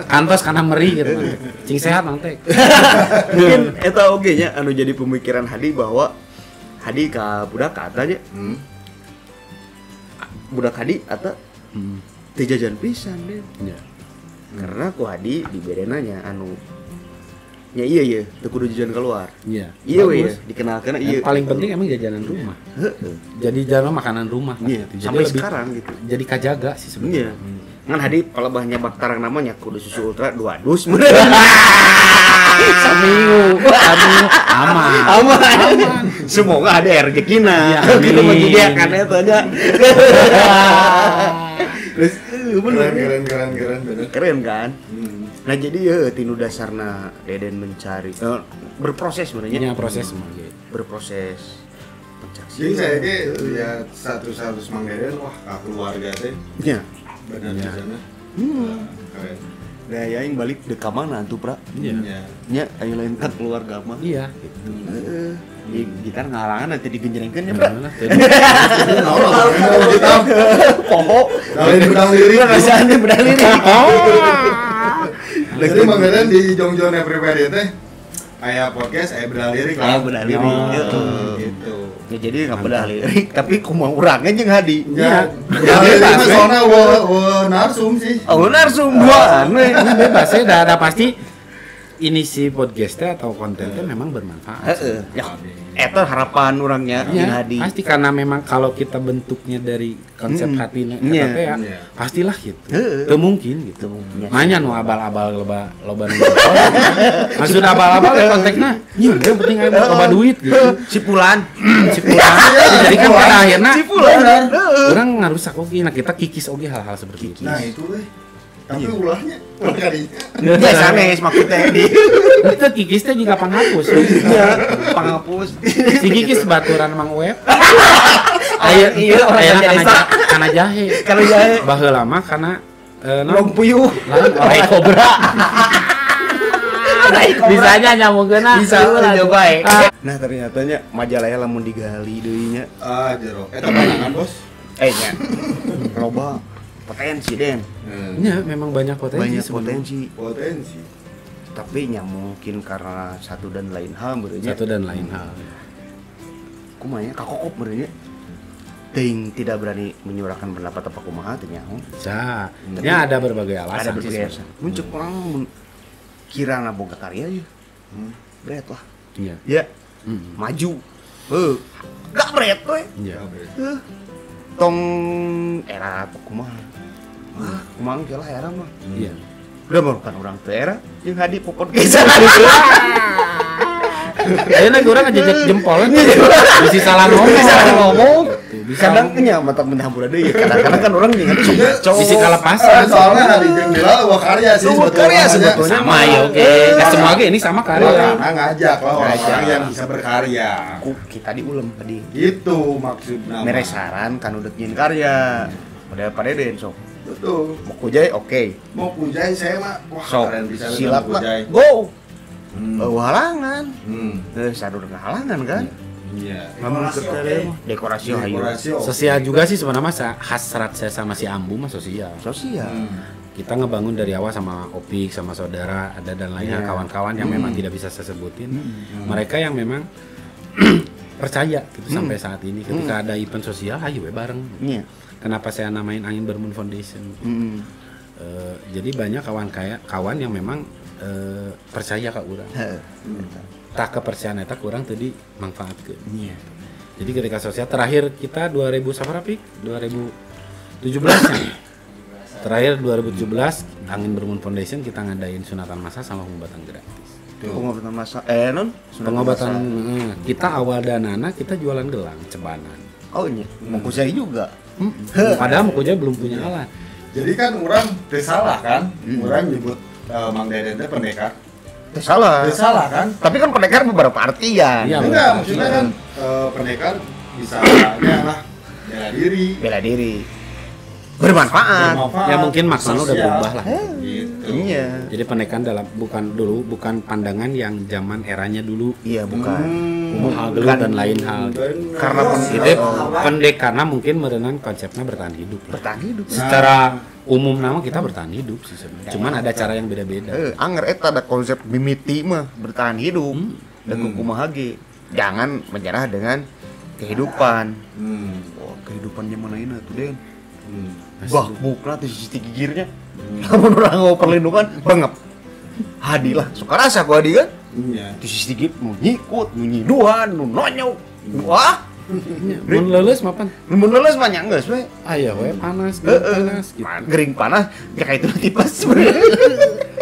Kantos karena meri gitu mantek. Cing sehat mantek. Mungkin eta oge nya anu jadi pemikiran Hadi bahwa Hadi ka budak katanya budak Hadi eta teu jajan pisan deh. Iya. Karena ku Hadi diberenanya anu nya iya teu kudu jajan keluar. Iya. Iya we Bagus. dikenalkeun Yang iya. paling penting emang jajanan rumah. Jadi jalan makanan rumah kan Iya, gitu. Jadi sampai lebih sekarang gitu. jadi kajaga sih Iya. sebenarnya. Ngan Hadi palebahnya baktarang namanya kudu susu ultra 2 dus. Seminggu aman. Aman. Semoga ada rezekina. Iya, Kita amin. menyediakan eta nya. Terus bener keren bener. keren kan? Nah jadi ya tinu dasarna Deden mencari berproses sebenarnya. Ini proses semua gitu. Berproses mencari. Jadi saya ge lihat satu Mang Deden wah ka keluarga teh Iya. benar di sana. Keren. Nah, ya yang balik ke mana tuh, Pra? Iya. Ya. Nya aya lain kan keluarga mah. Iya gitu. Heeh. Gitar ngalangan nanti digenjrengkeun ya, Pra. Nah, Poho. Lain bedang lirik. Rasanya bedang lirik. Jadi Mang Deden di Jongjon Everywhere teh aya podcast aya bedang lirik lah. Ah, bedang lirik. Gitu. Ya jadi enggak bedah lirik, tapi kumaha urangnya jeung Hadi. Ya, bedang lirik mah soalna narsum sih. Oh, narsum duaan we. Ini bebas ya, ada pasti ini si podcastnya atau kontennya memang bermanfaat. Heeh. Ya, eta harapan urangnya jeung Ya, Hadi. pasti karena memang kalau kita bentuknya dari konsep hatinya Iya. eta teh ya, Iya. pastilah gitu. Heeh. Teu mungkin gitu. Iya. Nanya nu abal-abal loba nu jempol. Maksud abal-abal ya konteksna, nya yang penting aya loba duit gitu. Cipulan. Cipulan. Jadi kan pada akhirnya Cipulan. orang ngarusak oge, nah kita kikis oge hal-hal seperti itu. Nah, itu weh. Tapi ulahnya kalinya. Ya sanes maksudnya di. Kita kikis teh juga panghapus. Iya, panghapus. Si kikis baturan Mang Web. Aya iya orang desa. Kana jahe. Kalau jahe Baheula mah kana long puyuh. lain orai kobra. Bisanya nyamungkeuna. Bisa udah baik. Ah. Nah, ternyatanya majalah lamun digali deui nya. Ah, jero. Eta panangan, Bos. Nya. Loba potensi Den. Ya, memang banyak potensi. Banyak sebenarnya. Potensi. Tapi nya mungkin karena satu dan lain hal berenya. Satu dan lain hal. Kumaha kakokop berenya. Ting tidak berani menyuarakan pendapat apa kumaha teh nya. Sa, ya ada berbagai alasan. Ada sih berbagai sebenarnya. muncul orang kirana boga karya ya. Berat lah. Iya. Ya, Mm. maju. Gak berat we. Iya. Tong era apa kumaha. Kumaha ge lah era mah. Iya. Udah bukan orang teu era jeung Hadi pokok gesan. Ayeuna urang ngejejek jempol bisi salah ngomong. Bisa ngomong. Bisa Kadang nya mata menhampura deui. Kadang-kadang kan orang jeung Hadi sok ngaco. bisi kalepasan. Soalnya hari jendela wah karya sih Wah, karya sebetulnya. Sama ya oke. Kan semua ge ini sama karya. Karena ngajak lah orang yang bisa berkarya. Kita diulem tadi. Gitu maksudnya. Mere saran kan udah nyin karya. Pada Den sok. Betul. Mau kujai oke. Mau pujai saya mah wah Sok keren bisa silat mah pujai. go. Halangan. Hmm. Sadur halangan kan. Iya. Namun dekorasi hayu. Dekorasi oke. Sosial juga sih sebenarnya mah hasrat saya sama si Ambu mah sosial. Sosial. Kita ngebangun dari awal sama Opik, sama saudara, ada dan lainnya Iya. kawan-kawan yang memang tidak bisa saya sebutin. Mereka yang memang percaya gitu sampai saat ini. Ketika ada event sosial, ayo we bareng. Iya. Kenapa saya namain Angin Bermun Foundation? Jadi banyak kawan yang memang percaya ke orang. Tak kepercayaan eta kurang tadi manfaatkeun. Iya. Jadi ketika sosial terakhir kita 2000 sabaraha pik? 2017 ya. Terakhir 2017 Angin Bermun Foundation kita ngadain sunatan massal sama pengobatan gratis. Pengobatan masa non? Pengobatan kita awal danana kita jualan gelang cebanan. Oh iya. Mau kusai juga. Padahal Mukoja belum punya alat. Jadi kan orang teu salah kan? Orang nyebut Mang Deden teh pendekar. Teu salah. Teu salah kan? Tapi kan pendekar beberapa artian. Iya. Enggak, maksudnya kan pendekar bisa lah bela diri. Bela diri. bermanfaat. Ya mungkin maksudnya udah Sosial. berubah lah. Gitu. Iya. Jadi pendekan dalam bukan pandangan yang zaman eranya dulu. Iya, bukan. Hal gelut dan lain hal. Karena Jadi pendekana mungkin merenang konsepnya bertahan hidup. lah. bertahan hidup. Secara umum nama kita bertahan hidup sih sebenarnya. Cuman ada cara yang beda-beda. Anger eta ada konsep mimiti mah bertahan hidup. Dan kumaha ge. Jangan menyerah dengan kehidupan. Oh, kehidupannya mana ini tuh, Den? Bah, mukna tuh sisi gigirnya. Lamun orang mau perlindungan, bangep. Hadi lah, suka rasa ku hadi kan? Iya. Di sisi gigit, nu nyikut, nu nyiduan, nu nonyok. Wah, Mun leuleus mapan. mun leles mah nya geus we. Aya we panas, panas gitu. Gering panas, ya kayak itu tipes sebenarnya.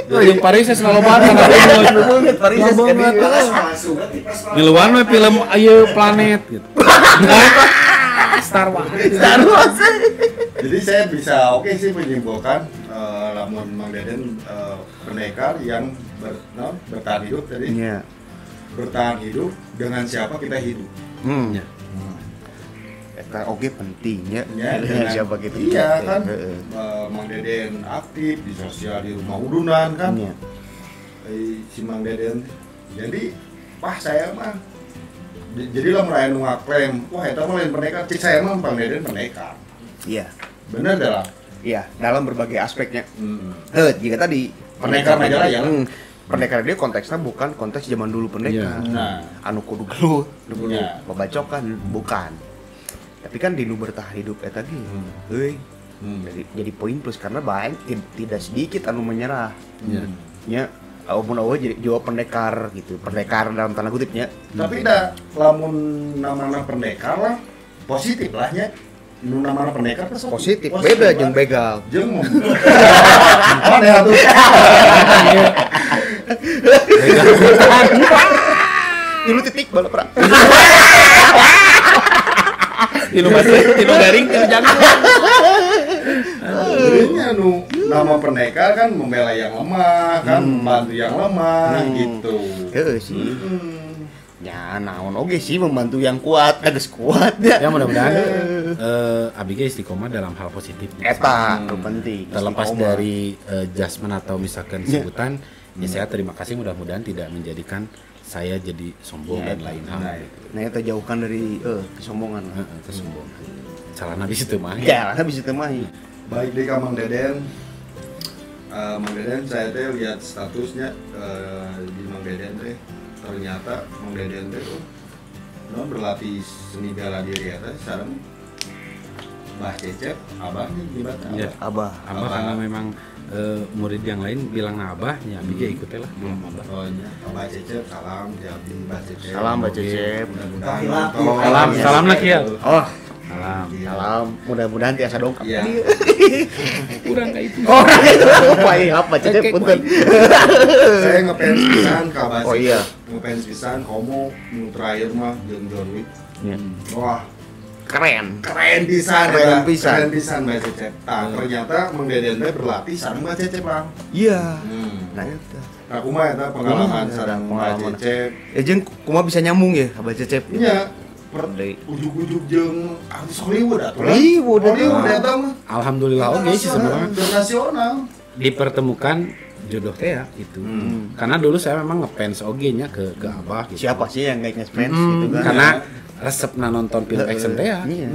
Yang Paris selalu banget. Banget Parises kan dia. Langsung tipes Miluan we film ayo planet gitu. Star Wars. Jadi saya bisa sih menyimpulkan lamun Mang Deden pendekar yang bertahan hidup tadi. Iya. Bertahan hidup dengan siapa kita hidup. Ya. Eta oge pentingnya. Ya, Dengan siapa kita. iya kan. Heeh. Mang Deden aktif di sosial di rumah udunan kan. Iya. Si Mang Deden. Jadi saya mah jadi lamun aya nu ngaklaim, wah eta mah lain pendekar, cik saya mah Mang Deden pendekar. Iya. Bener dah lah. Iya, dalam berbagai aspeknya. Hmm. Jika tadi Pendekar aja ya. Pendekar dia konteksnya bukan konteks zaman dulu pendekar. Iya. Nah, Anu kudu gelut, kudu Iya. babacokan, bukan. Tapi kan di nu bertahan hidup eta ge. Euy, jadi poin plus karena banyak tidak sedikit anu menyerah. Iya. Nya walaupun awal jadi jawab pendekar gitu, pendekar dalam tanda kutipnya. tapi dah lamun namana pendekar lah positif lah nya. Nu namana pendekar teh sok Positif, beda jeung begal. Jeung aneh atuh. Ilu titik bala pra. Tinu batu, tinu garing, tinu jantung. Jadinya nu nama pendekar kan membela yang lemah kan, membantu yang lemah gitu. Heeh sih. Ya, naon oge sih membantu yang kuat, geus kuat ya. Ya mudah-mudahan abi ge istiqomah dalam hal positif. Eta nu penting. Terlepas Istiqomah. dari judgement atau misalkan Ya. sebutan, ya saya terima kasih mudah-mudahan tidak menjadikan saya jadi sombong dan lain hal. Nah, eta jauhkan dari kesombongan. Kesombongan. Calana bisa teu mah. Ya, kan bisa teu mah. Baik di Mang Deden. Mang Deden saya teh lihat statusnya di Mang Deden teh ternyata Mang Deden teh berlatih seni bela diri ya teh sareng Mbah Cecep, abahnya gimana? Iya. Abah. Abah karena memang murid yang lain bilang abah, ya abi ge ikut lah bilang abah. Oh iya, Mbah Cecep salam jadi Mbah Cecep. Salam Mbah Cecep. Mudah-mudahan Salam. nonton. Salam lah Kiel. Oh, Salam. salam. Mudah-mudahan tiasa dongkap. Iya. Kurang kayak itu. Oh, itu apa Cecep punten. Saya ngefans pisan ka Mbah Oh, Cecep. iya. Ngefans pisan komo nu terakhir mah jeung John Wick. Ya. Wah, Keren. keren pisan Keren eta. pisan. Keren pisan Mbak Cecep. Nah, ternyata Mang Deden teh berlatih sareng Mbak Cecep lang. Iya. Nah, eta. aku mah eta pengalaman Kumaha, sareng Mbak pengalaman. Cecep. Jeung kumaha bisa nyambung ya Abah Cecep. Nya Dari ujuk-ujuk jeung artis Hollywood atuh. Hollywood, Hollywood eta mah. Alhamdulillah oke sih sebenarnya Internasional. dipertemukan jodoh teh ya itu. Karena dulu saya memang ngefans oge nya ke abah gitu. siapa sih yang gak ngefans gitu kan? Karena resepna nonton film action teh ya. Iya.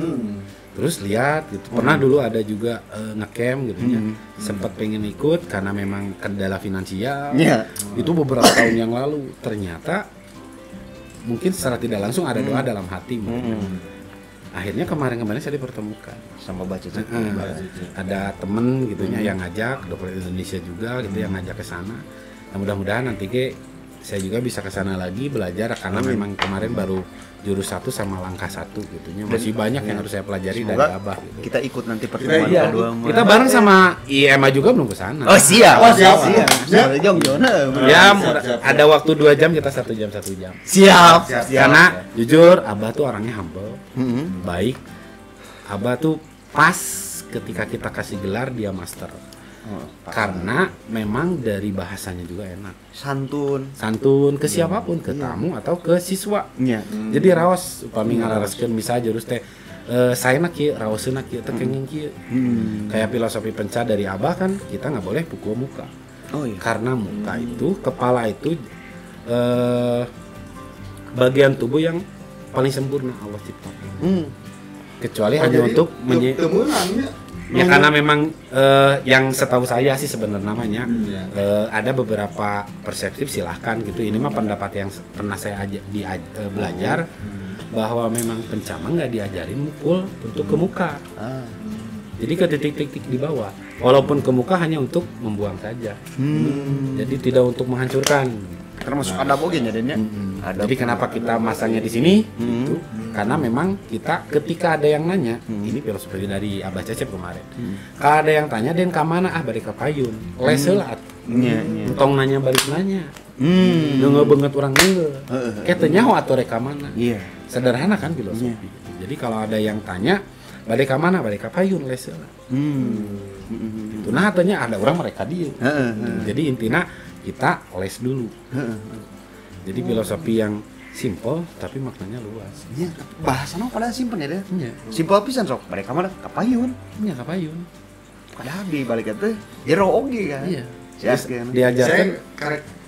Terus lihat gitu. Pernah dulu ada juga ngecamp gitu ya. Sempat pengen ikut karena memang kendala finansial. Iya. Itu beberapa tahun yang lalu. Ternyata mungkin secara tidak langsung ada doa dalam hati. Akhirnya kemarin-kemarin saya dipertemukan. Sama Abah Cecep. Ada temen gitunya yang ngajak, dokter Indonesia juga gitu yang ngajak ke sana. Nah, mudah-mudahan nanti saya juga bisa ke sana lagi belajar karena memang kemarin baru jurus 1 sama langkah 1 gitunya. Masih banyak yang harus saya pelajari dari Semoga abah gitu. kita ikut nanti pertemuan Iya. kedua. Kita bareng sama IMA juga belum ke sana. Oh siap. Oh, siap. Siap. Siap. Jong Jona. Ya, Siap. ada waktu 2 jam, kita 1 jam 1 jam. Siap. Siap. Karena jujur abah tuh orangnya humble, Mm-hmm. baik. Abah tuh pas ketika kita kasih gelar dia master. Karena memang dari bahasanya juga enak. Santun. Santun ke siapapun, ke tamu atau ke siswa. Iya. Jadi raos upami ngalareskeun bisa jurus teh saya nak kieu, raosna kieu, teu kenging kieu. Kayak filosofi penca dari Abah kan kita nggak boleh pukul muka. Oh iya. Karena muka itu, kepala itu bagian tubuh yang paling sempurna Allah ciptakan. Kecuali hanya untuk ya karena memang yang setahu saya sih sebenarnya namanya ada beberapa persepsi, silahkan gitu. Ini mah pendapat yang pernah saya belajar bahwa memang pencama nggak diajarin mukul untuk ke muka. Jadi ke titik-titik di bawah. Walaupun ke muka hanya untuk membuang saja. Jadi tidak untuk menghancurkan. Termasuk adab oge nya Den ya. Jadi kenapa kita masangnya di sini? Gitu. Karena memang kita ketika ada yang nanya, ini filosofi dari Abah Cecep kemarin. Kalau ada yang tanya, Den ka mana? Ah bari ka payun. Les heula. Entong nanya balik nanya. Deungeu beungeut urang deungeu. Kayak teu nyaho atuh rek ka mana. Iya. Sederhana kan filosofi. Jadi kalau ada yang tanya, balik ka mana? Balik ka payun les heula. Itu nah tanya ada orang mereka dieu. Jadi intinya kita les dulu. Jadi filosofi yang simple tapi maknanya luas. Iya, bahasana padahal simpen ya deh. Iya. Simpel pisan sok. Mereka mah kapayun. Iya kapayun. Padahal di balik itu jero oge kan. Iya. Yes, kan. Diajarkan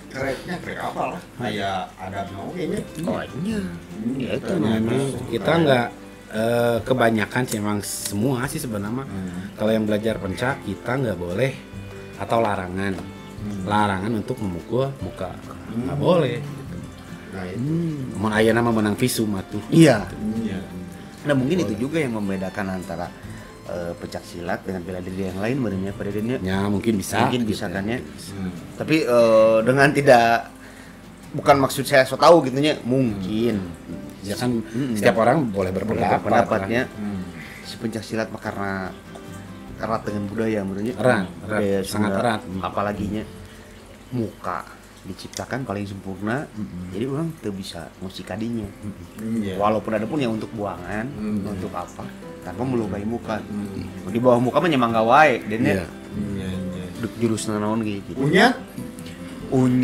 karetnya karek apa lah. Kayak adabnya oke nya. Oh iya. ya itu memang kita nggak kebanyakan sih emang semua sih sebenarnya kalau yang belajar pencak kita nggak boleh atau larangan untuk memukul muka nggak boleh gitu. Mau ayah nama menang visum atuh. Iya. Nah mungkin itu juga yang membedakan antara pencak silat dengan bela diri yang lain badannya pada dirinya. Ya mungkin bisa Kan ya. Tapi dengan tidak, bukan maksud saya so tahu gitunya, mungkin ya kan setiap orang boleh pendapatnya si pencak silat mah karena erat dengan budaya menurutnya. Erat, sangat Sunda, erat. Apalaginya muka diciptakan paling sempurna, jadi orang tuh bisa musik kadinya. Walaupun ada pun yang untuk buangan, untuk apa, tanpa melukai muka. Di bawah muka mah nyemang gawae, dan ya jurus naon gitu.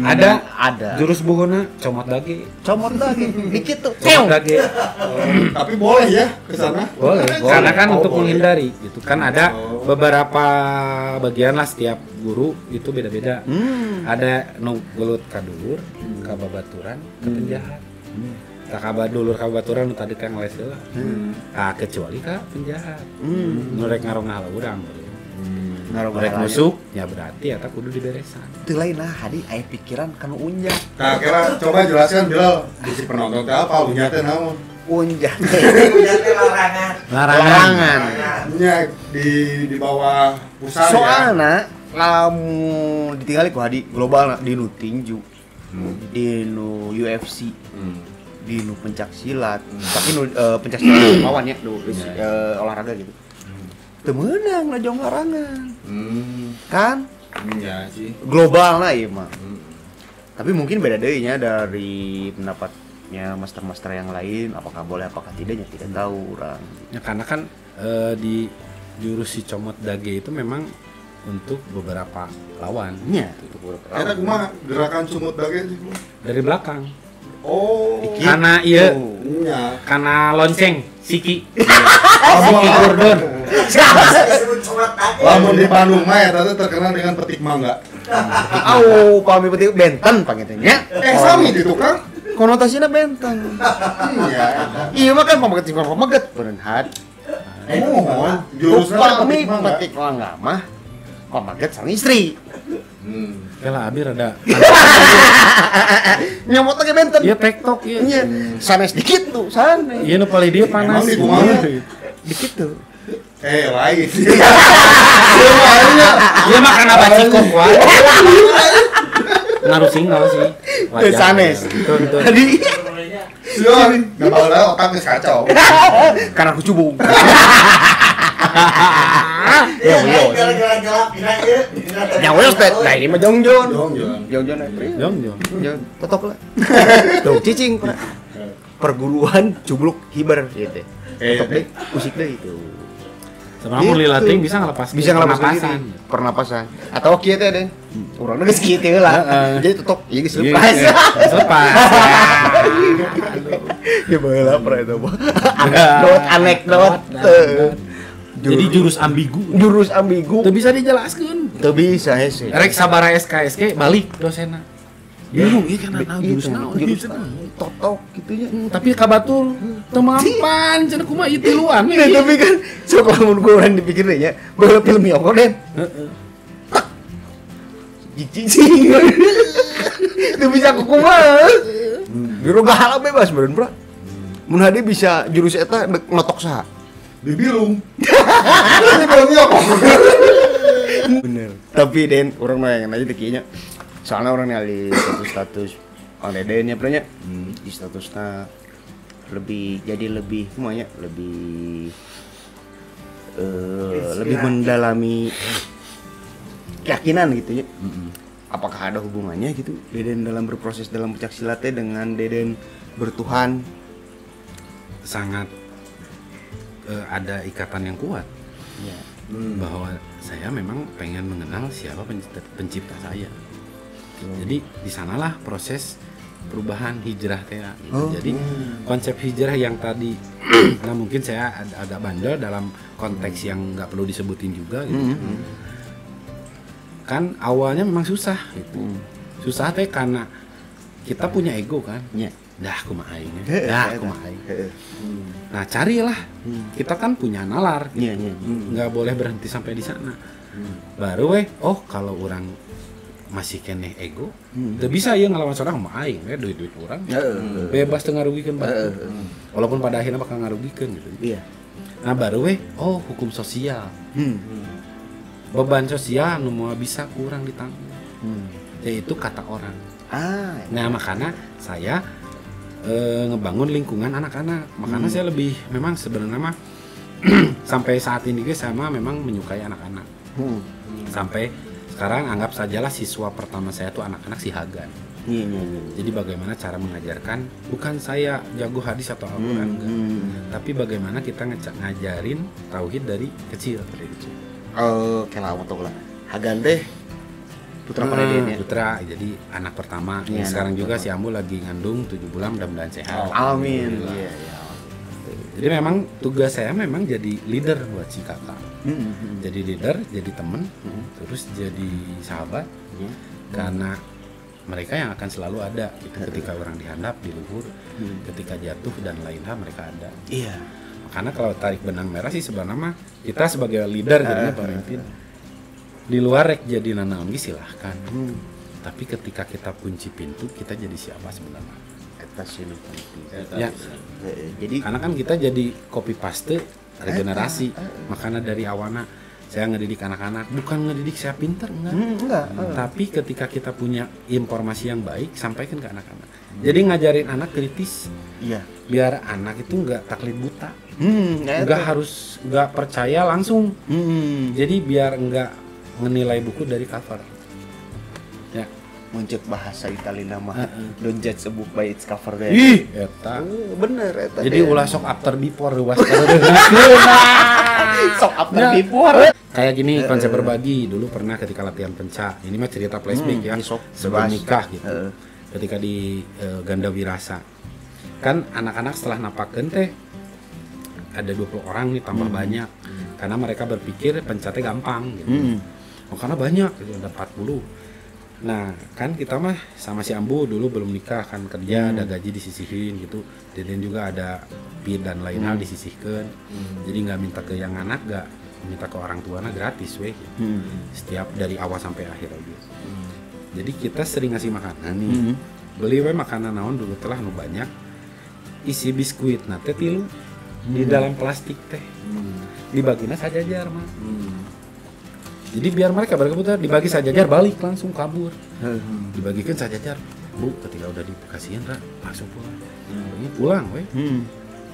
Ada jurus buhona comot dage dikit tuh comot dage Tapi boleh ya ke sana. boleh karena kan untuk menghindari gitu kan ada beberapa bagian lah setiap guru itu beda-beda. Ada nu gelut ka dulur ka babaturan ka penjahat ka dulur ka babaturan nu tadi kan les heula kecuali ka penjahat nu rek ngarongah urang Rek musuk, ya berarti eta kudu diberesan. Teu lain nah hadi aya pikiran kanu unjah. Nah, kira coba jelaskan Bilal di penonton teh apa unjah teh naon? Unjah. Unjah teh Larangan. Nya di bawah pusat ya. Soalna lamun ditinggali ku hadi global di nu tinju. Di nu UFC. Di nu pencak silat. Tapi nu pencak silat lawan ya, olahraga gitu. Temenang lah jong larangan kan Iya sih global lah ya mah tapi mungkin beda deh nya dari pendapatnya master-master yang lain apakah boleh apakah tidaknya tidak tahu orang ya karena kan di jurus si comot dage itu memang untuk beberapa lawan Eta kumaha gerakan sumut dage sih dari belakang karena iya karena lonceng Siki Gordon lamun di Bandung mah eta teh terkenal dengan petik mangga. pami petik benten panggilnya. Sami di tukang konotasinya benten. Iya mah kan pamaget beun had. Mohon jurusna petik mangga mah pamaget sang istri. Kela abi rada nyamot lagi benten. Iya tektok iya. Sanes dikit tuh, sanes. Iya nu paling dia panas. Dikit tuh. Lain. Iya mah kana bacikok wae. Ngarusing sih. Sanes. Tadi Gambar otak geus kacau. karena aku cubung. Nyawa teh, nah ini mah jongjon. Jongjon. Totok lah. Tuh cicing pra. Perguruan cubluk hiber gitu. Totok deh, usik deh itu. Sebenarnya lilating bisa ngelepas pernapasan. Atau kieu teh deh. Urang geus kieu teh lah. Jadi totok ieu geus lepas. Lepas. Ya baheula pra eta mah. Anekdot. Jadi jurus ambigu teu bisa dijelaskeun. Teu bisa hese. Rek sabara SKSK balik dosenna. Bingung ieu kana naon jurus naon jurus totok gitu nya. Tapi kabatul teu mampan cenah kumaha ieu tiluan. Nah, tapi kan sok lamun gua urang dipikir deui nya, baheula film Yoko Den. Heeh. Cicing. Teu bisa kumaha. Juru gahala bebas beureun, Bro. Mun hade bisa jurus eta notok saha? Dibilung. Ini bilungnya kok. Bener. Tapi Den, orang mah yang aja teh nya. Soalnya orang nyali status oleh Den nya pranya. Di statusna lebih semuanya lebih mendalami keyakinan gitu ya. Apakah ada hubungannya gitu Deden dalam berproses dalam pencak silat dengan Deden bertuhan? Sangat ada ikatan yang kuat Ya. bahwa saya memang pengen mengenal siapa pencipta saya. Jadi di sanalah proses perubahan hijrah teh. Gitu. Jadi konsep hijrah yang tadi, nah mungkin saya agak bandel dalam konteks yang nggak perlu disebutin juga. Gitu. Kan awalnya memang susah gitu. Susah teh karena kita punya ego kan. Dah kumaha aing. Nah, carilah. Kita kan punya nalar gitu. Nggak boleh berhenti sampai di sana. Baru kalau orang masih keneh ego, teu bisa ieu ngalawan sorang mah aing duit urang. Bebas teu ngarugikeun batur. Walaupun pada akhirnya bakal ngarugikeun gitu. Iya. Nah, baru hukum sosial. Beban sosial nu moal bisa kurang ditanggung. Yaitu kata orang. Nah, makanya saya ngebangun lingkungan anak-anak. Makanya saya lebih memang sebenarnya mah sampai saat ini guys saya memang menyukai anak-anak. Sampai sekarang anggap sajalah siswa pertama saya tuh anak-anak si Hagan. Jadi bagaimana cara mengajarkan, bukan saya jago hadis atau Al-Quran enggak. Tapi bagaimana kita ngajarin tauhid dari kecil. Kelawat lah. Hagan teh putra Deden ya. Putra, jadi anak pertama. Ya, sekarang anak juga pertama. si Ambu lagi ngandung 7 bulan, mudah-mudahan sehat. Amin. Iya. Jadi memang tugas saya memang jadi leader buat si kakak. Jadi leader, jadi temen, terus jadi sahabat. Karena mereka yang akan selalu ada gitu. Ketika orang dihandap, di luhur, ketika jatuh dan lain hal mereka ada. Iya. Karena kalau tarik benang merah sih sebenarnya mah kita sebagai leader jadinya pemimpin. Di luar rek jadi nanaon silahkan. Tapi ketika kita kunci pintu, kita jadi siapa sebenarnya? Eta sih nu penting. Ya. Jadi Karena kan kita jadi copy paste regenerasi. Makanya dari awalnya saya ngedidik anak-anak, bukan ngedidik saya pinter, enggak. Tapi ketika kita punya informasi yang baik, sampaikan ke anak-anak. Jadi ngajarin anak kritis. iya. Biar anak itu enggak taklid buta. Enggak percaya langsung. Jadi biar enggak menilai buku dari cover. Ya, Muncul bahasa Italina mah don't judge a book by its cover deh. ih eta. Bener eta. Jadi ulah sok after before was sok after before. Kayak gini konsep berbagi dulu pernah ketika latihan penca. Ini mah cerita flashback ya. Sebelum nikah gitu. Ketika di Ganda Wirasa. Kan anak-anak setelah napakeun teh ada 20 orang nih tambah banyak. Karena mereka berpikir pencatnya gampang gitu. Karena banyak gitu, ada 40. Nah, kan kita mah sama si Ambu dulu belum nikah kan kerja, ada gaji disisihin gitu. Deden juga ada PID dan lain hal disisihkan. Jadi nggak minta ke yang anak, nggak minta ke orang tuanya gratis weh. Gitu. Setiap dari awal sampai akhir aja. Jadi kita sering ngasih makanan nih. Beli we makanan naon dulu telah nu banyak. Isi biskuit nah teh tilu di dalam plastik teh. Dibaginya sajajar mah. Jadi biar mereka berkebutuhan dibagi sajajar balik langsung kabur. Dibagikan sajajar. Bu, ketika udah dikasihin langsung pulang. Pulang we.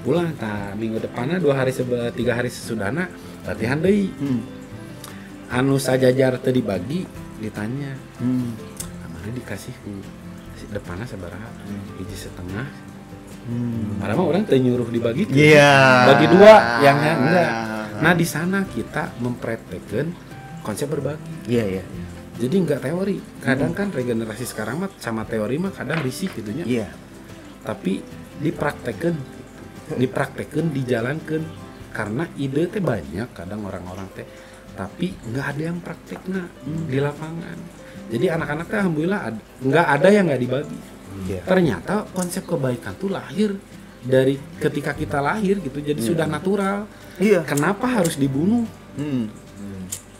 Pulang minggu depannya 2 hari 3 hari sesudahna latihan deui. Anu sajajar teu dibagi ditanya. Amana dikasih ku depannya sabaraha? 1,5. Padahal orang teu nyuruh dibagi. Bagi 2 yang enggak. Nah, di sana kita mempraktekkan konsep berbagi. Iya. Jadi nggak teori. Kadang kan regenerasi sekarang mah sama teori mah kadang risih gitunya. Iya. Tapi dipraktekkan dijalankan karena ide teh banyak kadang orang-orang teh tapi nggak ada yang prakteknya di lapangan. Jadi anak-anak teh alhamdulillah nggak ada yang nggak dibagi. Ternyata konsep kebaikan tuh lahir dari ketika kita lahir gitu, jadi sudah natural. Kenapa harus dibunuh?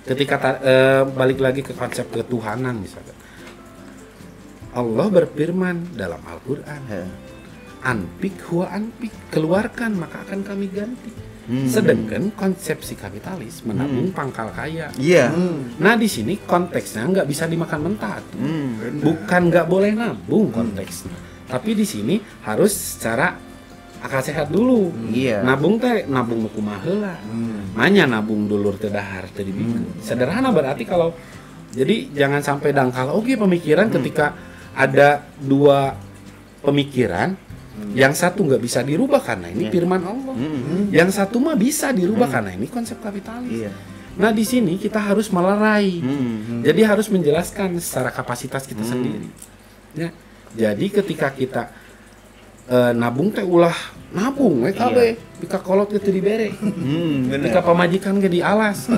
Ketika balik lagi ke konsep ketuhanan misalkan, Allah berfirman dalam Al-Quran, anpik huwa anpik, keluarkan maka akan kami ganti. Sedangkan konsepsi kapitalis menabung pangkal kaya. Nah di sini konteksnya nggak bisa dimakan mentah, bukan nggak boleh nabung konteksnya, tapi di sini harus secara akal sehat dulu. Nabung teh nabung kumaha heula. Manya nabung dulur teu dahar teu dibikeun. Sederhana berarti kalau jadi jangan sampai dangkal pemikiran ketika ada dua pemikiran. Yang satu nggak bisa dirubah karena ini firman Allah. Yang satu mah bisa dirubah karena ini konsep kapitalis. Nah di sini kita harus melerai. Jadi harus menjelaskan secara kapasitas kita sendiri. Ya. Jadi ketika kita nabung teh ulah nabung kabeh pika kolot teu dibere. Pika pamajikan ge di alas.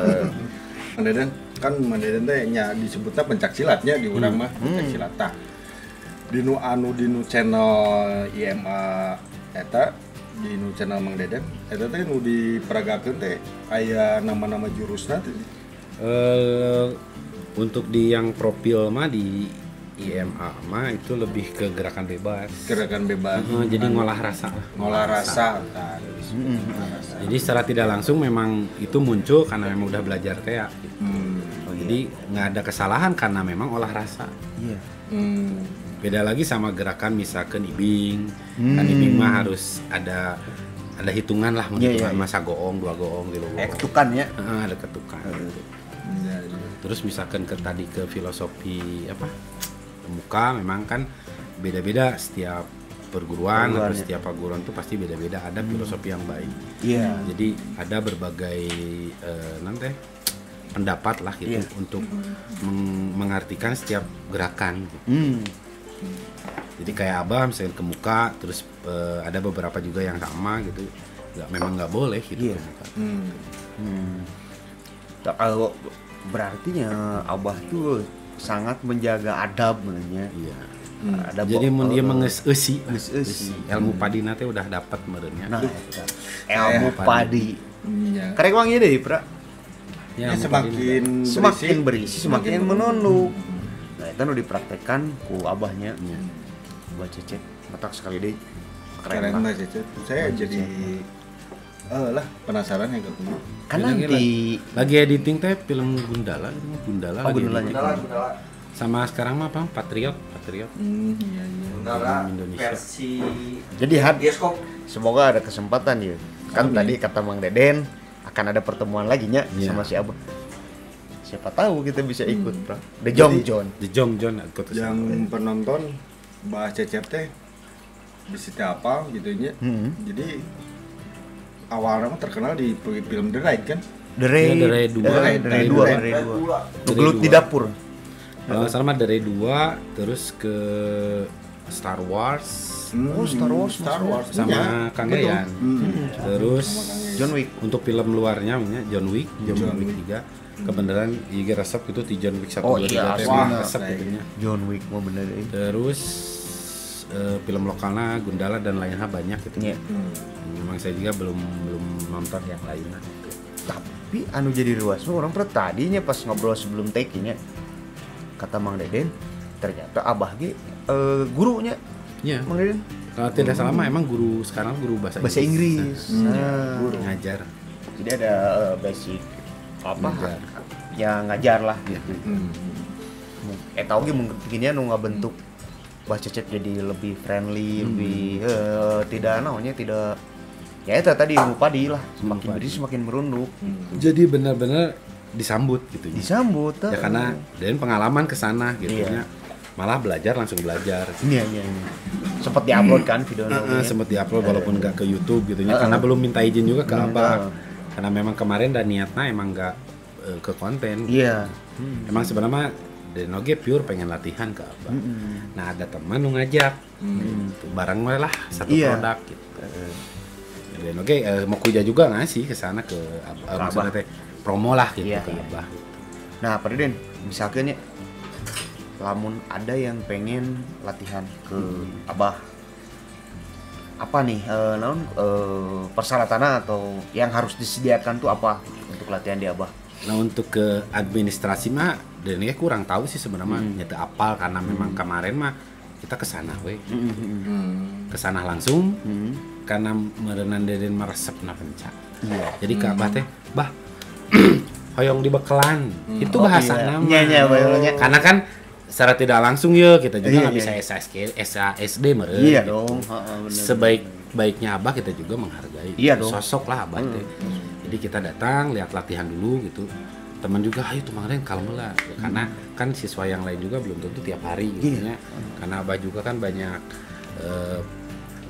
Mandeden kan Mandeden teh nya disebutna pencak silatnya di urang mah pencak silat tah. Dinu channel IMA eta dinu channel Mang Deden eta teh nu diperagakeun teh aya nama-nama jurusna teh. Untuk di yang profil mah di IMA mah itu lebih ke gerakan bebas. Jadi ngolah rasa lah. Ngolah rasa kan. Jadi secara tidak langsung memang itu muncul karena memang udah belajar kayak gitu. Jadi nggak ada kesalahan karena memang olah rasa. Beda lagi sama gerakan misalkan ibing. Kan ibing mah harus ada hitungan lah, hitungan masa goong, 2 goong gitu. Ketukan ya. Ada ketukan. Terus misalkan tadi ke filosofi muka memang kan beda-beda setiap perguruan atau setiap perguruan itu pasti beda-beda ada filosofi yang baik. Jadi ada berbagai pendapat lah gitu untuk mengartikan setiap gerakan gitu. Jadi kayak Abah misalnya ke muka, terus ada beberapa juga yang sama gitu, memang nggak boleh gitu ke muka. Kalau berarti Abah tuh sangat menjaga adab sebenarnya. Jadi dia mengeusi ilmu padi nanti udah dapat merenya. Nah, ilmu padi. Karek wangi deh, Pra. Ya, semakin berisi, semakin menunduk. Nah, itu nu dipraktekkan ku abahnya. Abah Cecep, matak sekali deh. Keren lah Cecep. Saya jadi penasaran yang ketemu. Kan nanti lagi editing teh film Gundala Gundala. Sama sekarang mah apa? Patriot. Gundala Indonesia. versi jadi bioskop. Semoga ada kesempatan ya. Kan tadi kata Mang Deden akan ada pertemuan lagi sama si Abah. Siapa tahu kita bisa ikut, Bro. The Jong John ikut yang penonton bahas Cecep teh bisa apa gitu nya. Jadi awalnya terkenal di film The Raid kan? The Raid 2. Gelut di dapur. Kalau nggak salah mah The Raid 2 terus ke Star Wars. Star Wars sama Kang Yayan. Terus John Wick. Untuk film luarnya John Wick 3. Kebenaran IG resep itu di John Wick 1 2 3 resep gitu nya. John Wick mau bener. Terus film lokalnya Gundala dan lainnya banyak gitu. Memang saya juga belum nonton yang lainnya. Tapi anu jadi ruas orang tadinya pas ngobrol sebelum take-nya kata Mang Deden ternyata Abah ge gurunya. Mang Deden. Kalau tidak salah mah emang guru sekarang guru bahasa Inggris. Guru ngajar. Jadi ada basic ngajar lah gitu. Eta oge mungkin beginian nu ngabentuk Bah Cecep jadi lebih friendly, lebih tidak ya itu tadi ilmu padi lah, semakin berisi semakin merunduk. Jadi benar-benar disambut gitu. Ya karena dan pengalaman ke sana gitu nya. Malah langsung belajar. Iya. Sempat diupload kan videonya. Sempat diupload walaupun enggak ke YouTube gitu nya karena belum minta izin juga ke Abah. Karena memang kemarin dan niatnya emang enggak ke konten. Iya. Emang sebenarnya dan oge pure pengen latihan ke abah. Nah ada teman nu ngajak gitu, bareng we lah satu Iya. produk gitu. Dan oge mau kuja juga ngasih ke sana ke abah, maksudnya teh promo lah gitu Iya, ke iya. abah. Nah, Pak Deden, misalkan ya lamun ada yang pengen latihan ke Abah. Apa nih naon persyaratan atau yang harus disediakan tuh apa untuk latihan di Abah? Nah untuk ke administrasi mah dan ya kurang tahu sih sebenarnya nyata apal karena memang kemarin mah kita kesana we kesana langsung karena merenan deden meresep na penca. Jadi ke abah teh bah hoyong dibekelan itu bahasa nama Iya, iya. karena kan secara tidak langsung ya kita juga Iya, nggak bisa iya. SASD meren Iya gitu. dong, bener. Sebaik-baiknya abah kita juga menghargai Iya dong. sosok lah abah teh. Jadi kita datang lihat latihan dulu gitu. Teman juga ayo kemarin kalem lah karena kan siswa yang lain juga belum tentu tiap hari gitu ya. Karena abah juga kan banyak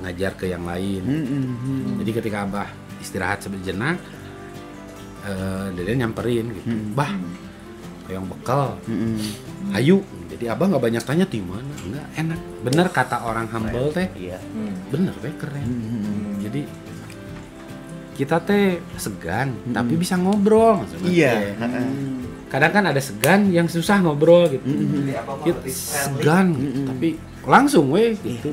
ngajar ke yang lain. Jadi ketika abah istirahat sejenak Deden nyamperin gitu. Bah yang bekal. Ayo. Jadi abah nggak banyak tanya di mana. Enggak enak. Bener kata orang humble teh. Iya. Bener teh keren. Jadi kita teh segan tapi bisa ngobrol maksudnya. Iya. Kadang kan ada segan yang susah ngobrol gitu. Jadi apa mah Kita lebih friendly. segan tapi langsung weh gitu.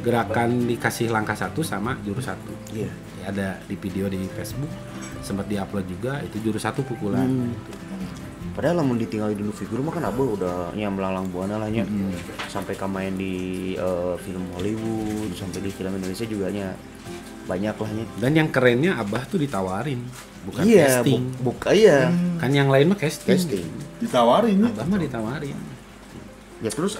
Gerakan dikasih langkah 1 sama jurus 1. Iya. Ada di video di Facebook sempat diupload juga itu jurus 1 pukulan. Padahal lamun ditinggali dulu figur mah kan Abah udah nyamlang buana lah nya. Sampai main di film Hollywood, sampai di film Indonesia juga nya banyak lah nya. Dan yang kerennya abah tuh ditawarin bukan Iya, casting. iya. Kan yang lain mah casting. Casting. Ditawarin nih. Abah mah ditawarin. Ya terus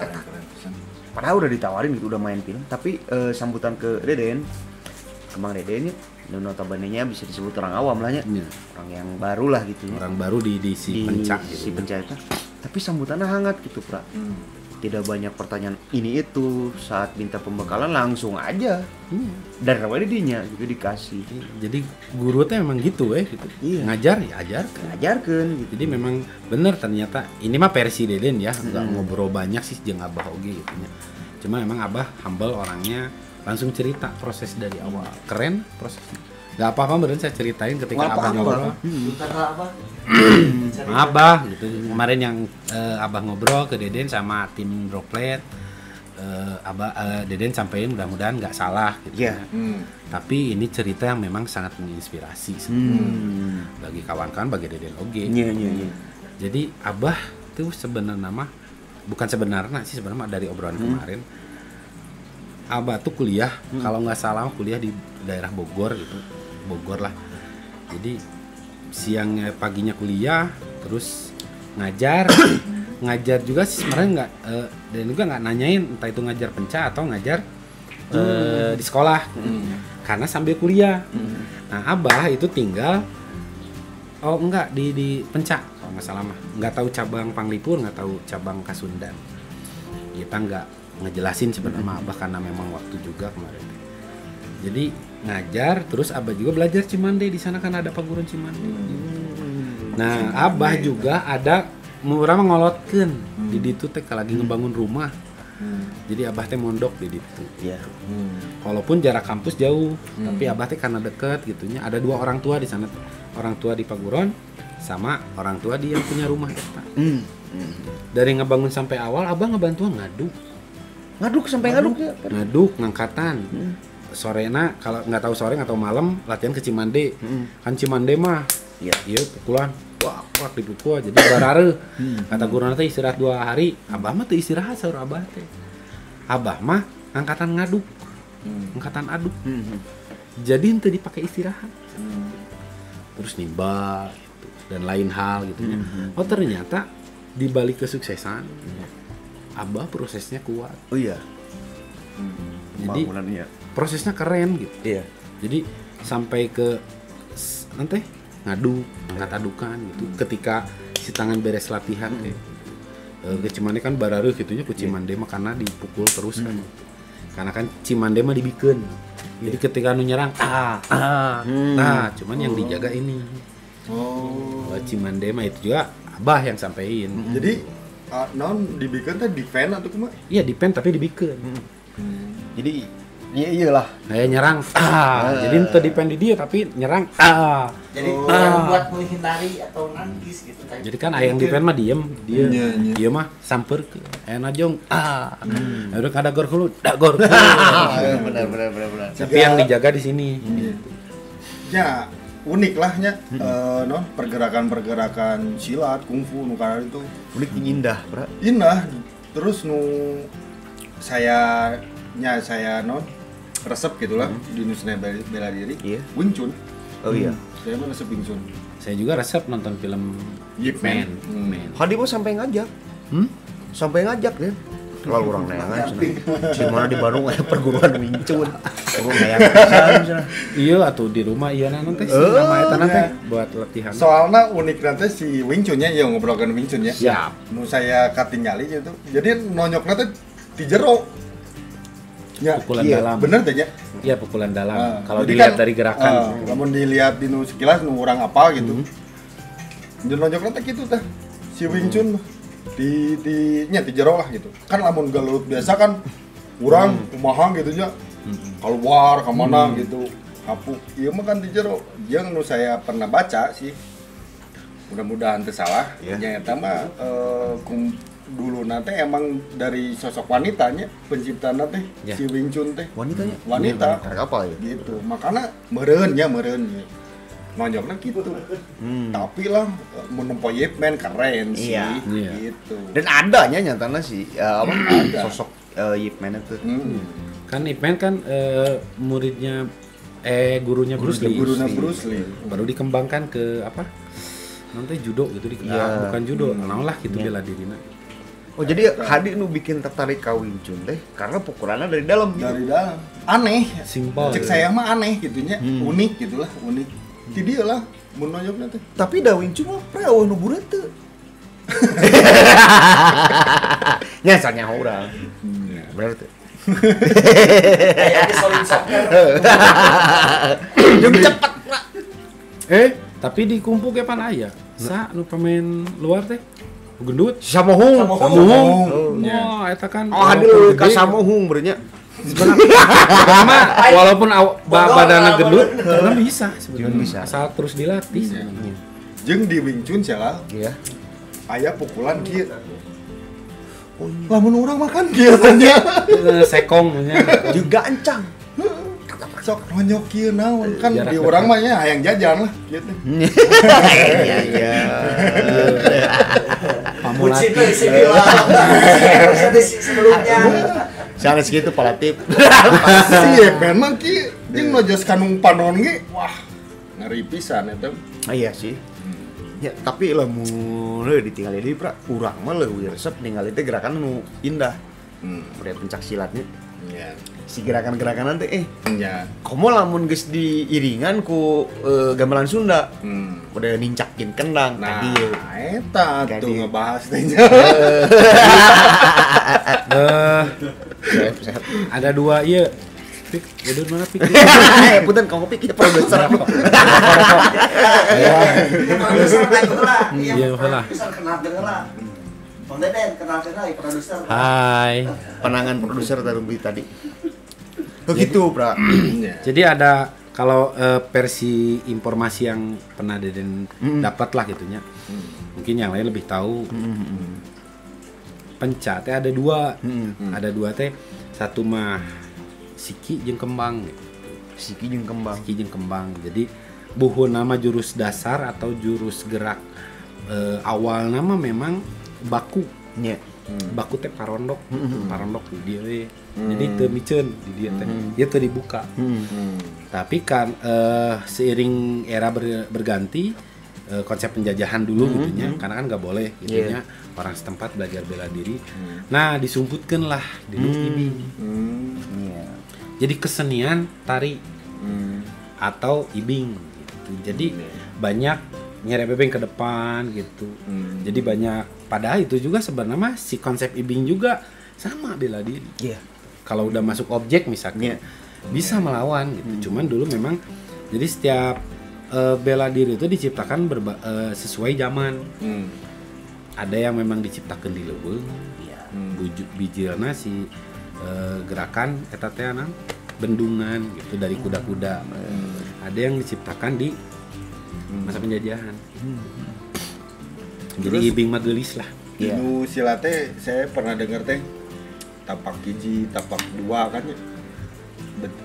padahal udah ditawarin gitu udah main film, tapi sambutan ke Deden, Kemang Deden ya, notabene-nya bisa disebut orang awam lah ya. Iya. Orang yang baru lah gitu ya. Orang baru di si pencak gitu. Si pencak itu. Tapi sambutannya hangat gitu, Pra. Tidak banyak pertanyaan ini itu, saat minta pembekalan langsung aja. Iya. Dan awalnya dinya gitu dikasih. Jadi guru teh memang gitu gitu. Iya. Ngajar ya ajar. Ngajarkeun gitu. Jadi memang bener ternyata ini mah versi Deden ya, nggak ngobrol banyak sih jeung abah oge gitu nya. Cuma memang abah humble orangnya, langsung cerita proses dari awal. Keren prosesnya. Gak apa-apa beneran saya ceritain ketika Nggak abah apa-apa. ngobrol. Bukan apa? Abah gitu. Kemarin yang abah ngobrol ke Deden sama tim Droplet. Abah Deden sampein mudah-mudahan nggak salah gitu. Iya. Ya. Tapi ini cerita yang memang sangat menginspirasi bagi kawan-kawan, bagi Deden oge. Iya. Jadi abah tuh sebenarnya mah bukan sebenarnya sih sebenarnya mah dari obrolan kemarin. Abah tuh kuliah kalau nggak salah kuliah di daerah Bogor gitu, Bogor lah. Jadi siangnya paginya kuliah, terus ngajar, ngajar juga sih sebenarnya nggak dan juga nggak nanyain entah itu ngajar penca atau ngajar di sekolah, karena sambil kuliah. Nah abah itu tinggal enggak di penca kalau nggak salah mah, nggak tahu cabang Panglipur, nggak tahu cabang Kasundan. Kita nggak ngejelasin sebenarnya abah karena memang waktu juga kemarin. Jadi ngajar terus abah juga belajar Cimande, di sana kan ada paguron Cimande. Nah abah juga ada murah ngolotkeun di ditu teh lagi ngebangun rumah. Jadi abah teh mondok di ditu. Iya. Walaupun jarak kampus jauh, tapi abah teh karena deket gitunya. Ada 2 orang tua di sana, orang tua di paguron sama orang tua di yang punya rumah eta. Dari ngebangun sampai awal abah ngebantu Ngaduk sampai ngaduk ya. ngaduk ngangkatan. Sorena kalau nggak tahu sore nggak tahu malam latihan ke Cimande. Kan Cimande mah Iya. iya pukulan wah dipukul jadi barare. Kata guru teh istirahat 2 hari, abah mah teu istirahat saur abah teh. Abah mah angkatan ngaduk. Angkatan aduk. Jadi ente dipakai istirahat. Terus nimbal gitu dan lain hal gitu. Oh ternyata di balik kesuksesan abah prosesnya kuat. Oh iya. Jadi Bangunannya. prosesnya keren gitu. Iya. Jadi sampai ke nanti ngadu, angkat adukan gitu. Ketika si tangan beres latihan ke Cimande kan barareuh gitunya ku Cimande mah karena dipukul terus kan. Karena kan Cimande mah dibikeun. Jadi ketika nu nyerang nah cuman yang dijaga ini. Cimande mah itu juga Abah yang sampein. Jadi non dibikin teh defend atau kumaha? Iya defend tapi dibikin. Jadi iyalah. Kayak nyerang. Jadi itu defend di dia tapi nyerang. Jadi bukan buat menghindari atau nangkis gitu kan. Jadi kan yang defend mah diem, dia Iya. dia mah samper ke enak jong. Udah kada gor hulu, dak gor. Benar. Tapi yang dijaga di sini. Ya unik lah nya non pergerakan silat kungfu nu kana itu Unik indah, Pra. indah. Terus nu saya non resep gitulah di Nusantara bela diri. Iya. Wing Chun. Oh iya. Saya mah resep Wing Chun. Saya juga resep nonton film Yip Man. Man. Hadi mah sampai ngajak. Sampai ngajak deh. Kalau orang neangan di mana di Bandung ada perguruan Wing Chun. Orang neangan pisan. Iya atau di rumah iya nanti nama eta nanti buat latihan. Soalnya unik nanti si Wing Chun-nya ya ngobrolkan Wing Chun ya. Siap. Nu saya katingali gitu. Jadi nonyokna teh di jero. Ya, Pukulan iya, dalam. bener teh nya. Iya pukulan dalam. Kalau Jadi dilihat kan, dari gerakan. namun dilihat di nu sekilas nu orang apa gitu. Jadi nonyokna teh gitu teh. Si Wing Chun di jero lah gitu. Kan lamun galut biasa kan urang kumaha gitu nya. Keluar ke mana gitu. Hapu. Ieu mah kan di jero. Jeung nu saya pernah baca sih. Mudah-mudahan teu salah. Iya. Nya eta mah dulu nanti emang dari sosok wanitanya penciptanya teh Ya. si Wing Chun teh Wanitanya? wanita Karena apa ya? gitu makanya meureun ya nonjoknya gitu tapi lah menempo Yip Man keren sih Iya. Iya. gitu Dan adanya nyatanya sih sosok Yip Man itu. Kan Ip Man kan muridnya gurunya Bruce Lee. gurunya Bruce Lee Baru dikembangkan ke apa? Nanti judo gitu Iya. bukan judo, naon lah gitu bela dirina. Oh jadi Hadi nu bikin tertarik ka Wing Chun teh karena pukulannya dari dalam gitu. dari dalam aneh Simpel. cek saya mah aneh gitunya unik gitulah unik di dia lah mun nonjokna teh Tapi da Wing Chun mah praeuh nu bureut teu. Nya sanya urang. Bener teu. Kayak di solid soccer. Jeung cepet, Pra. Tapi di kumpul ke pan aya. Sa nu pemain luar teh gendut. Samohung. Samohung. Wah, eta kan. Oh, Hadi leuwih ka Samohung beurnya. Sebenarnya walaupun badannya gendut, karena bisa sebenarnya. Bisa. Asal terus dilatih sebenarnya. jeung di Wing Chun salah Iya. aya pukulan kieu lamun urang makan kieu tanya Sekong nya. Juga ancang. sok nonyok kieu naon kan Jarak di dekat. urang mah nya hayang jajan lah gitu Iya. Bucin Pamulati. tuh isi bilang. Sebelumnya. Sana segitu palatip. si Evan mah ki jeung nojos kanung panon ge wah ngeri pisan eta Ah, iya sih. Ya, tapi lamun ditinggal deui pra urang mah leuwih resep ningali teh gerakan nu indah. Udah pencak silatnya. ya Si gerakan-gerakan teh nya komo lamun geus diiringan ku gamelan Sunda. Udah nincakin kendang nah ka dieu. eta Ka tuh dieu. ngebahas teh nya Sehat. Ada dua iya. Pik, udah mana pik? Punten kang kopi kita produser. Produser kayak gitu lah. Iya, lah. Produser kenal denger lah. Bang Deden kenal denger produser. Hai. Penangan produser Tarumbi tadi. Begitu, Pra. Jadi ada kalau versi informasi yang pernah Deden dapat lah gitunya. Mungkin yang lain lebih tahu. Penca teh ada dua. Ada dua teh. Satu mah Siki jeung Kembang. Siki jeung Kembang. Siki jeung Kembang. Jadi buhu nama jurus dasar atau jurus gerak awal nama memang baku. Nya. Baku teh parondok. Parondok di dia we. Jadi teu miceun di dia teh. Dia teu dibuka. Tapi kan seiring era berganti konsep penjajahan dulu gitunya karena kan nggak boleh gitunya orang setempat belajar bela diri. Nah, disumputkeun lah di ibing. Iya. Jadi kesenian tari atau ibing gitu. Jadi banyak nyerebebeng ke depan gitu. Jadi banyak padahal itu juga sebenarnya si konsep ibing juga sama bela diri. Iya. Kalau udah masuk objek misalnya bisa melawan gitu. Cuman dulu memang jadi setiap bela diri itu diciptakan sesuai zaman. ada yang memang diciptakan di leuweung. Iya. Bujuk bijilna si gerakan eta teh bendungan gitu dari kuda-kuda. Ada yang diciptakan di masa penjajahan. Jadi Terus- ibing mah geulis lah. Nu silat teh saya pernah dengar teh tapak hiji, tapak dua kan ya.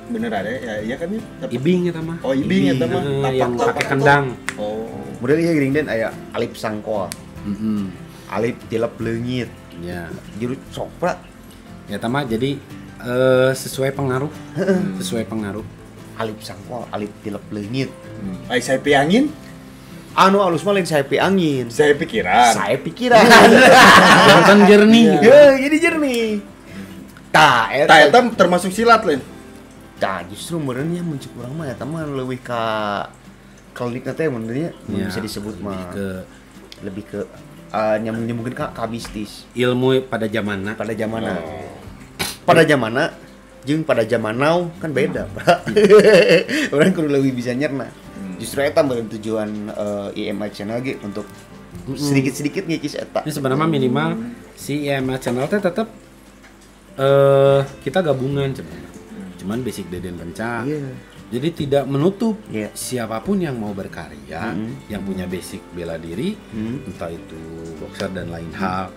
Bener ada ya, iya kan ya? Tapak- Ibing eta mah. Oh, ibing eta mah. yang Tapak- pakai kendang. Oh. Model ieu geuning den aya alip sangkol, Heeh. alip tilep leungit, Ya. jurut sopra, Eta mah jadi sesuai pengaruh. Sesuai pengaruh. alip sangkol, alip tilep leungit. Ai saya angin, Anu alus mah lain saepe angin. saya pikiran. Saya pikiran. Yang kan jernih. Ya, jadi jernih. Tah, Tah eta termasuk silat lain. Tah justru meureunnya muncul urang mah eta mah leuwih ka klinik teh benernya Ya, bisa disebut mah ke lebih ke nyambung-nyambungin ka mistis ilmu pada zamanna. pada zamanna. Pada zamanna jeung pada zaman now kan beda, Pak. Orang kudu leuwih bisa nyerna. Justru eta meureun tujuan IMA Channel ge untuk sedikit-sedikit ngikis eta. Ini sebenarnya minimal si IMA Channel teh tetap kita gabungan sebenarnya. Cuman basic Deden Penca. Iya. Jadi tidak menutup Iya. siapapun yang mau berkarya, yang punya basic bela diri, entah itu boxer dan lain hal,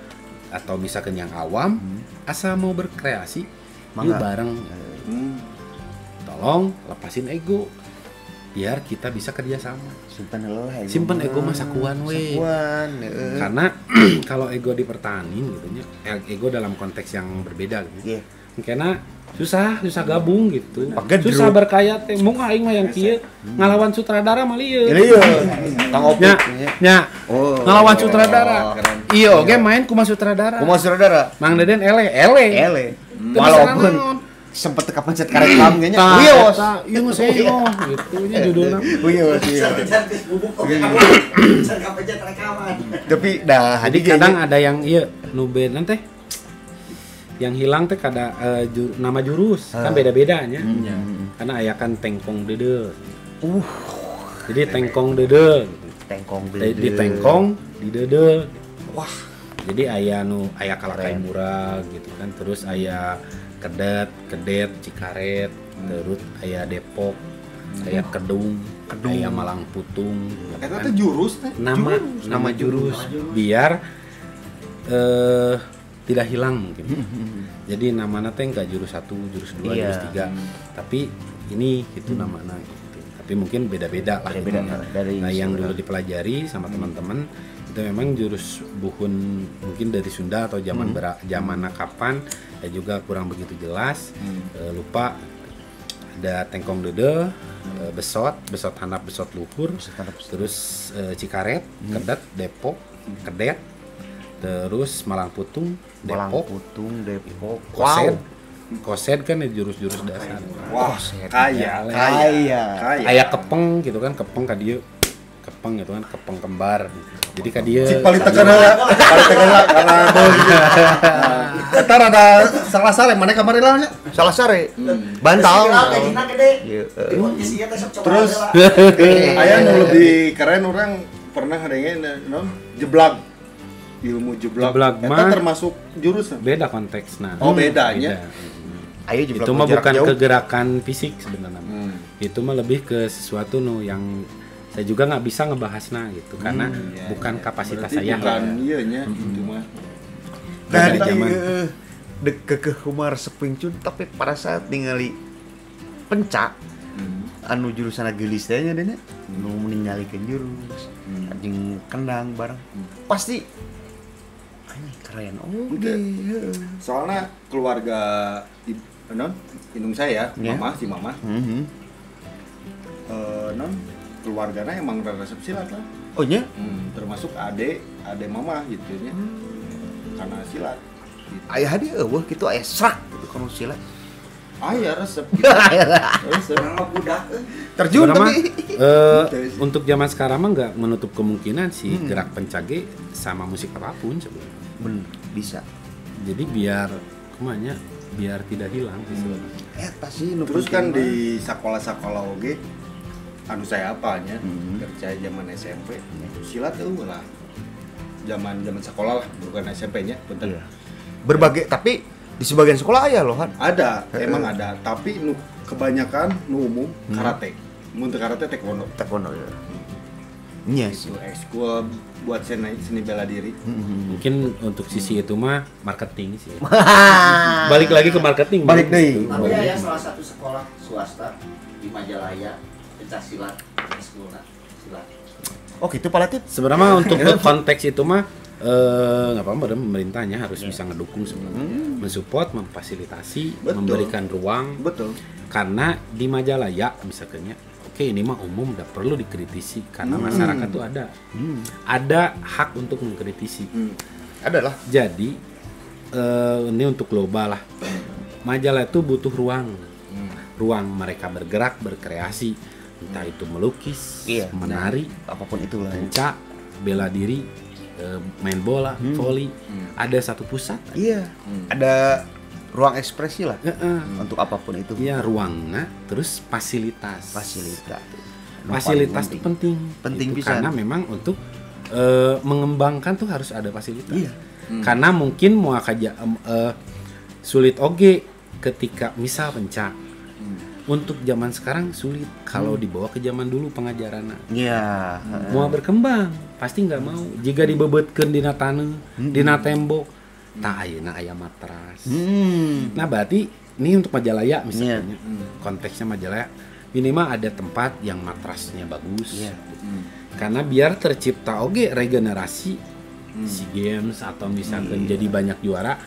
atau misalkan yang awam, asal mau berkreasi, yuk Mangga. bareng. Tolong lepasin ego, biar kita bisa kerjasama. Simpen heula Simpen ego mah sakuan we. Sakuan, heeh. Karena kalau ego dipertahanin gitu nya, ego dalam konteks yang berbeda gitu. Iya. Karena susah gabung gitu. Pake Susah drop. berkaya teh. Mung aing mah yang kieu ngalawan sutradara mah lieu. Iya. Tang opik Nya, nya. nya. Oh. Ngalawan sutradara. Keren. Iya, oke main kumaha sutradara. Kumaha saudara? Mang Deden ele. Ele. Walaupun sempet teka pencet karet kam nya. Tah, Iya, Bos. eta, ieu mah seo gitu nya judulna. Iya, Bos. Iya. Cantik bubuk kok kamu. Jangan pencet rekaman. Tapi dah Jadi kadang ada yang iya nu beda teh yang hilang teh kada nama jurus kan beda-beda nya. Karena aya kan tengkong dede. Jadi tengkong dede. tengkong Di tengkong di dede. Wah. Jadi aya nu aya kalakai murag gitu kan. Terus aya kedet, Cikaret, terus aya Depok, aya Kedung, aya Malang Putung. Eta kan. teh jurus teh. Nama jurus biar tidak hilang mungkin. Jadi namanya teh enggak jurus 1, jurus 2, Iya. jurus 3. Tapi ini itu namanya gitu. Tapi mungkin beda-beda lah. Beda-beda, gitu. dari Nah, yang Sunda. dulu dipelajari sama teman-teman itu memang jurus buhun mungkin dari Sunda atau zaman zamanna kapan ya juga kurang begitu jelas. Lupa ada tengkong dede, besot handap, besot luhur, terus Cikaret, Kedet, Depok, Kedet, terus Malang Putung, Malang Depok, Putung, Depok. Kosed. Kosed kan ya jurus-jurus dasar. Wah, kaya. Kaya. Aya kepeng gitu kan, kepeng ka dieu. Kepeng gitu kan, kepeng kembar. Jadi ka dieu. Cik paling tekan karena eta rada salah-salah mana kamari lah nya. Salah sare. Bantal. Gajinya gede. Iya. Isinya teh sok coba Terus heula. aya nu lebih keren orang pernah adanya non jeblag. Ilmu jeblag. Jeblag Eta mah termasuk jurus. Beda konteksnya. Oh, bedanya. Ayo jeblak Itu mah jarak bukan jauh. kegerakan fisik sebenarnya. Itu mah lebih ke sesuatu nu yang saya juga nggak bisa ngebahasnya gitu karena bukan kapasitas Berarti saya. bukan iya nya itu mah. Nah, Beda zaman. kekeh kumar sepingcun tapi pada saat ningali penca anu jurusan gelis teh nya deh nu meninggalikeun jurus anjing kendang bareng pasti anjing keren oke Soalnya keluarga non indung saya, Ya. mama si mama, non keluarganya emang resep silat lah. oh nya Termasuk ade mama gitu nya. Karena silat. Gitu. aya hadiah eueuh kitu aya srak gitu kana silat Ya resep. Gitu. Resep. Nama budak. terjun Sebenarnya tapi untuk zaman sekarang mah nggak menutup kemungkinan sih gerak pencage sama musik apapun sebenarnya. bener bisa Jadi biar kemana biar tidak hilang sih sebenarnya. eta sih nu Terus penting kan mah. di sekolah-sekolah oge anu saya apanya kerja zaman SMP silat eueuh lah zaman sekolah lah, bukan SMP-nya, betul. Iya. Berbagai, tapi di sebagian sekolah aya loh kan. Ada, emang ada, tapi kebanyakan umum karate. Untuk karate taekwondo. Taekwondo ya. Iya sih. Itu ekskul buat seni bela diri. Mungkin untuk sisi itu mah marketing sih. Balik lagi ke marketing. Balik deh. Tapi ya salah satu sekolah swasta di Majalaya pencak silat, sekolah silat. Oh gitu Pak Latif. Sebenarnya untuk konteks itu mah nggak apa-apa, pemerintahnya harus bisa ngedukung sebenarnya, mensupport, memfasilitasi, Betul. memberikan ruang. Betul. Karena di Majalaya misalnya, oke ini mah umum udah perlu dikritisi karena masyarakat tuh ada hak untuk mengkritisi. Ada lah. Jadi ini untuk global lah. Majalah itu butuh ruang, ruang mereka bergerak, berkreasi, entah itu melukis, Iya, menari, apapun itulah. pencak, bela diri, main bola, volley. Ada satu pusat. Iya. Ada ruang ekspresi lah untuk apapun itu. Iya, ruangnya, terus fasilitas. Fasilitas. Fasilitas itu penting. Penting Itu pisan. karena memang untuk mengembangkan tuh harus ada fasilitas. Iya. Karena mungkin mau kaja sulit oge ketika misal pencak. Untuk zaman sekarang sulit kalau dibawa ke zaman dulu pengajarannya. Iya. Mau berkembang pasti nggak mau. Jika dibebetkeun dina taneuh, dina tembok, tak ayeuna aya matras. Nah, berarti ini untuk Majalaya misalnya. Konteksnya Majalaya minimal ada tempat yang matrasnya bagus. Iya. Karena biar tercipta oge regenerasi SEA Games atau misalkan jadi banyak juara.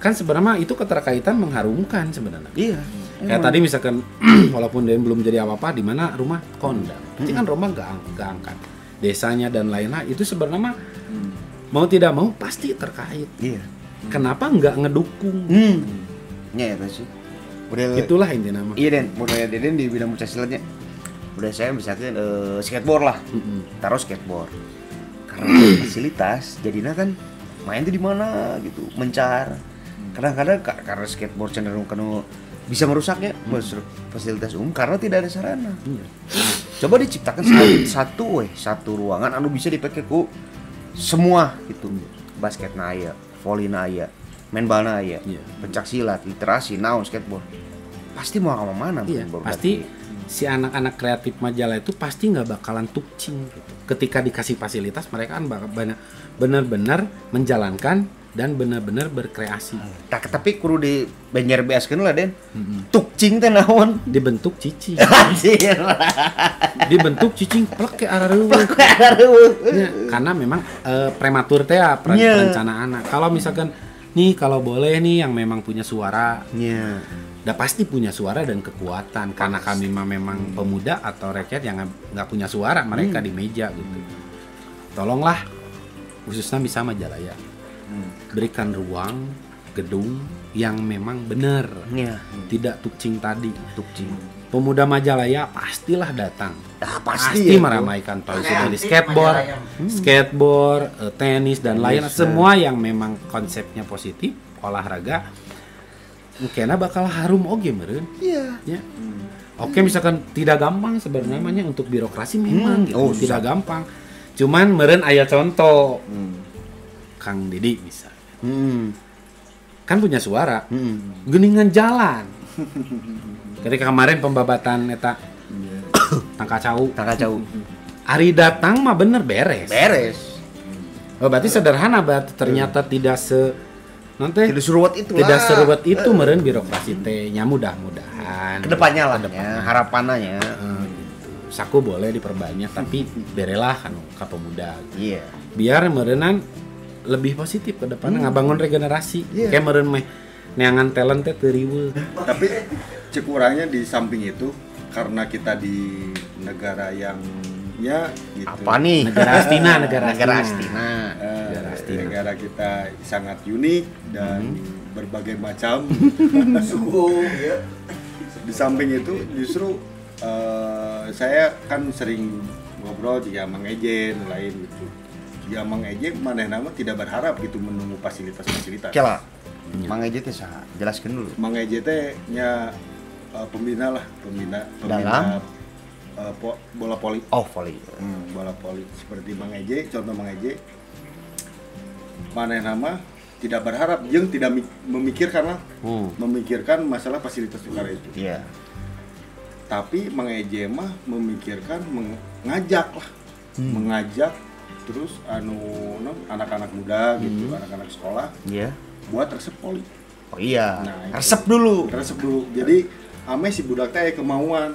Kan sebenarnya itu keterkaitan mengharumkan sebenarnya. Iya. Kayak tadi misalkan walaupun dia belum jadi apa-apa, di mana rumah kondang. Berarti kan rumah gak angkat. Desanya dan lain-lain itu sebenarnya mau tidak mau pasti terkait. Iya. Kenapa nggak ngedukung? Ya itu sih. Udah Itulah intinya mah. Iya Den, budaya Deden di bidang pencaksilatnya. Udah saya misalkan skateboard lah. Taruh skateboard. Karena fasilitas jadinya kan main tuh di mana gitu, mencar. Kadang-kadang karena skateboard cenderung kena bisa merusaknya fasilitas umum karena tidak ada sarana. Coba diciptakan satu ruangan anu bisa dipakai ku semua gitu. Basket na aya, volley na aya, main bal na aya, pencak silat, literasi, naon, skateboard. Pasti mau kemana-mana. Iya, pasti si anak-anak kreatif Majalah itu pasti nggak bakalan tukcing gitu. Ketika dikasih fasilitas mereka kan bakal benar-benar menjalankan dan benar-benar berkreasi. Tapi kudu di banjar beaskeun lah Den. Tukcing teh naon? Dibentuk cicing. Anjir. Dibentuk cicing plek ke areueuh. Ya, karena memang prematur teh ya perencanaan. Kalau misalkan nih kalau boleh nih yang memang punya suara. Iya. Udah pasti punya suara dan kekuatan karena kami memang pemuda atau rakyat yang nggak punya suara mereka di meja gitu. Tolonglah khususnya bisa Majalaya berikan ruang gedung yang memang benar, tidak tukcing tadi. Pemuda Majalaya pastilah datang, pasti meramaikan toy dari skateboard, tenis dan lain semua yang memang konsepnya positif olahraga. Mungkin bakal harum oge meureun. Iya. Ya. Oke, misalkan tidak gampang sebenarnya namanya untuk birokrasi memang gitu. Tidak gampang. Cuman meureun aya contoh. Kang Didi bisa. Kan punya suara. Geningan jalan. Ketika kemarin pembabatan eta Tangkacau. Ari datang mah bener beres. Oh, berarti sederhana berarti ternyata tidak nanti tidak seruat itu meureun birokrasi teh nya mudah-mudahan kedepannya lah harapannya saku boleh diperbanyak tapi berelah kan ka pemuda iya biar meureunnan lebih positif ke depan ngabangun regenerasi kayak meureun meh neangan talent teh teu riweuh tapi cekurangnya di samping itu karena kita di negara yang gitu. Apa nih? Negara Astina. Negara kita sangat unik dan berbagai macam Suku ya. Di samping itu justru saya kan sering ngobrol juga Mang Eje lain gitu. Ya Mang Eje maneh nama tidak berharap gitu menunggu fasilitas. Kela. Mang Eje teh saha? Jelaskeun dulu. Mang Eje teh nya pembina dalam bola voli. Oh, voli. Bola voli seperti Mang Eje, contoh Mang Eje mana nama tidak berharap jeung tidak memikirkan masalah fasilitas tukar itu. Iya. Tapi Mang Eje mah memikirkan mengajak lah. Mengajak terus anak-anak muda gitu, anak-anak sekolah buat resep poli. Oh iya. Nah, resep dulu. Jadi ame si budak teh kemauan.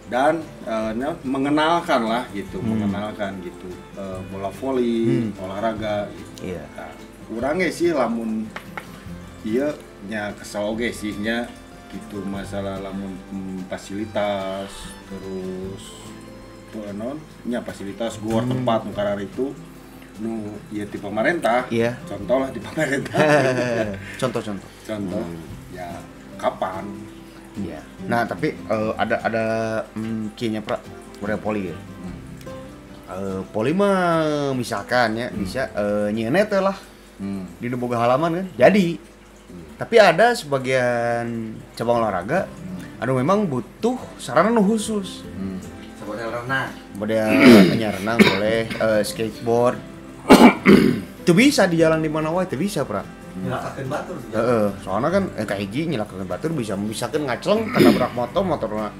Dan mengenalkan lah gitu, bola voli, olahraga gitu. Iya. Nah, kurangnya sih lamun ieu nya kesel oge sih nya gitu masalah lamun fasilitas terus nya fasilitas gor tempat nu karar itu nu ieu ti pemerintah. Iya. Contoh lah di pemerintah. Contoh. Ya kapan? Iya. Nah, tapi ada kayaknya Pra, udah poli ya. Poli mah misalkan ya bisa nyenet lah. Di boga halaman kan. Jadi tapi ada sebagian cabang olahraga anu memang butuh sarana nu khusus. Model renang. Model renang boleh, skateboard. Itu bisa di jalan di mana wae, itu bisa, Pra. Nyelakakeun batur. Soalnya kan kayak hiji nyelakakeun batur bisa ngacleng ketabrak motorna.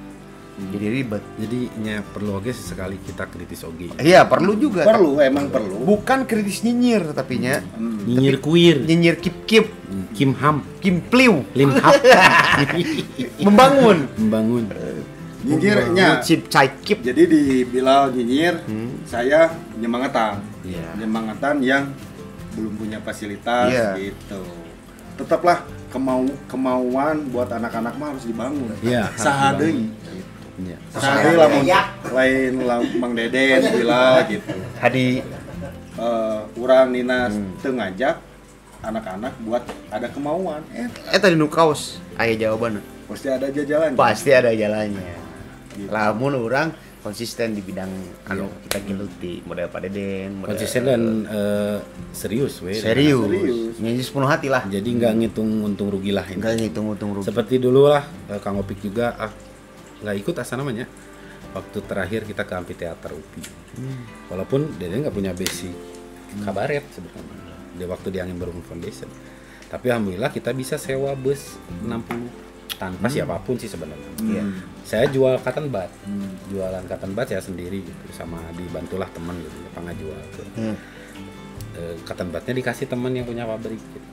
Jadi ribet. Jadi nya perlu oge sesekali kita kritis oge. Iya, perlu juga. Emang perlu. Bukan kritis nyinyir tapi nya. Nyinyir kuir, Nyinyir kip-kip, kim ham, kim pliu, lim hap. membangun. Nyinyirnya. Cip cai kip. Jadi di Bilal nyinyir, saya nyemangetan. Iya. Nyemangetan yang belum punya fasilitas gitu. Tetaplah kemauan buat anak-anak mah harus dibangun. Iya. Saha deui. Iya. Saha lamun lain Mang Deden Bilal gitu. Hadi Urang Nina teu ngajak anak-anak buat ada kemauan. tadi nu kaos aya jawabanna. Pasti ada jalan. Pasti ada jalannya. Gitu. Lamun orang konsisten di bidang anu kita geluti model Pak Deden, Konsisten dan serius we. Serius. Nyanyi sepenuh hati lah. Jadi nggak ngitung untung rugi lah ini. Enggak ngitung untung rugi. Seperti dulu lah Kang Opik juga nggak ikut asa namanya. Waktu terakhir kita ke amphitheater UPI. Walaupun Deden nggak punya basic kabaret sebenarnya. Di waktu di Angin Berung Foundation. Tapi alhamdulillah kita bisa sewa bus 60 tanpa siapapun sih sebenarnya. Saya jual cotton bud. Jualan cotton bud saya sendiri gitu, sama dibantulah teman gitu, pengajual ke. Cotton budnya dikasih teman yang punya pabrik gitu.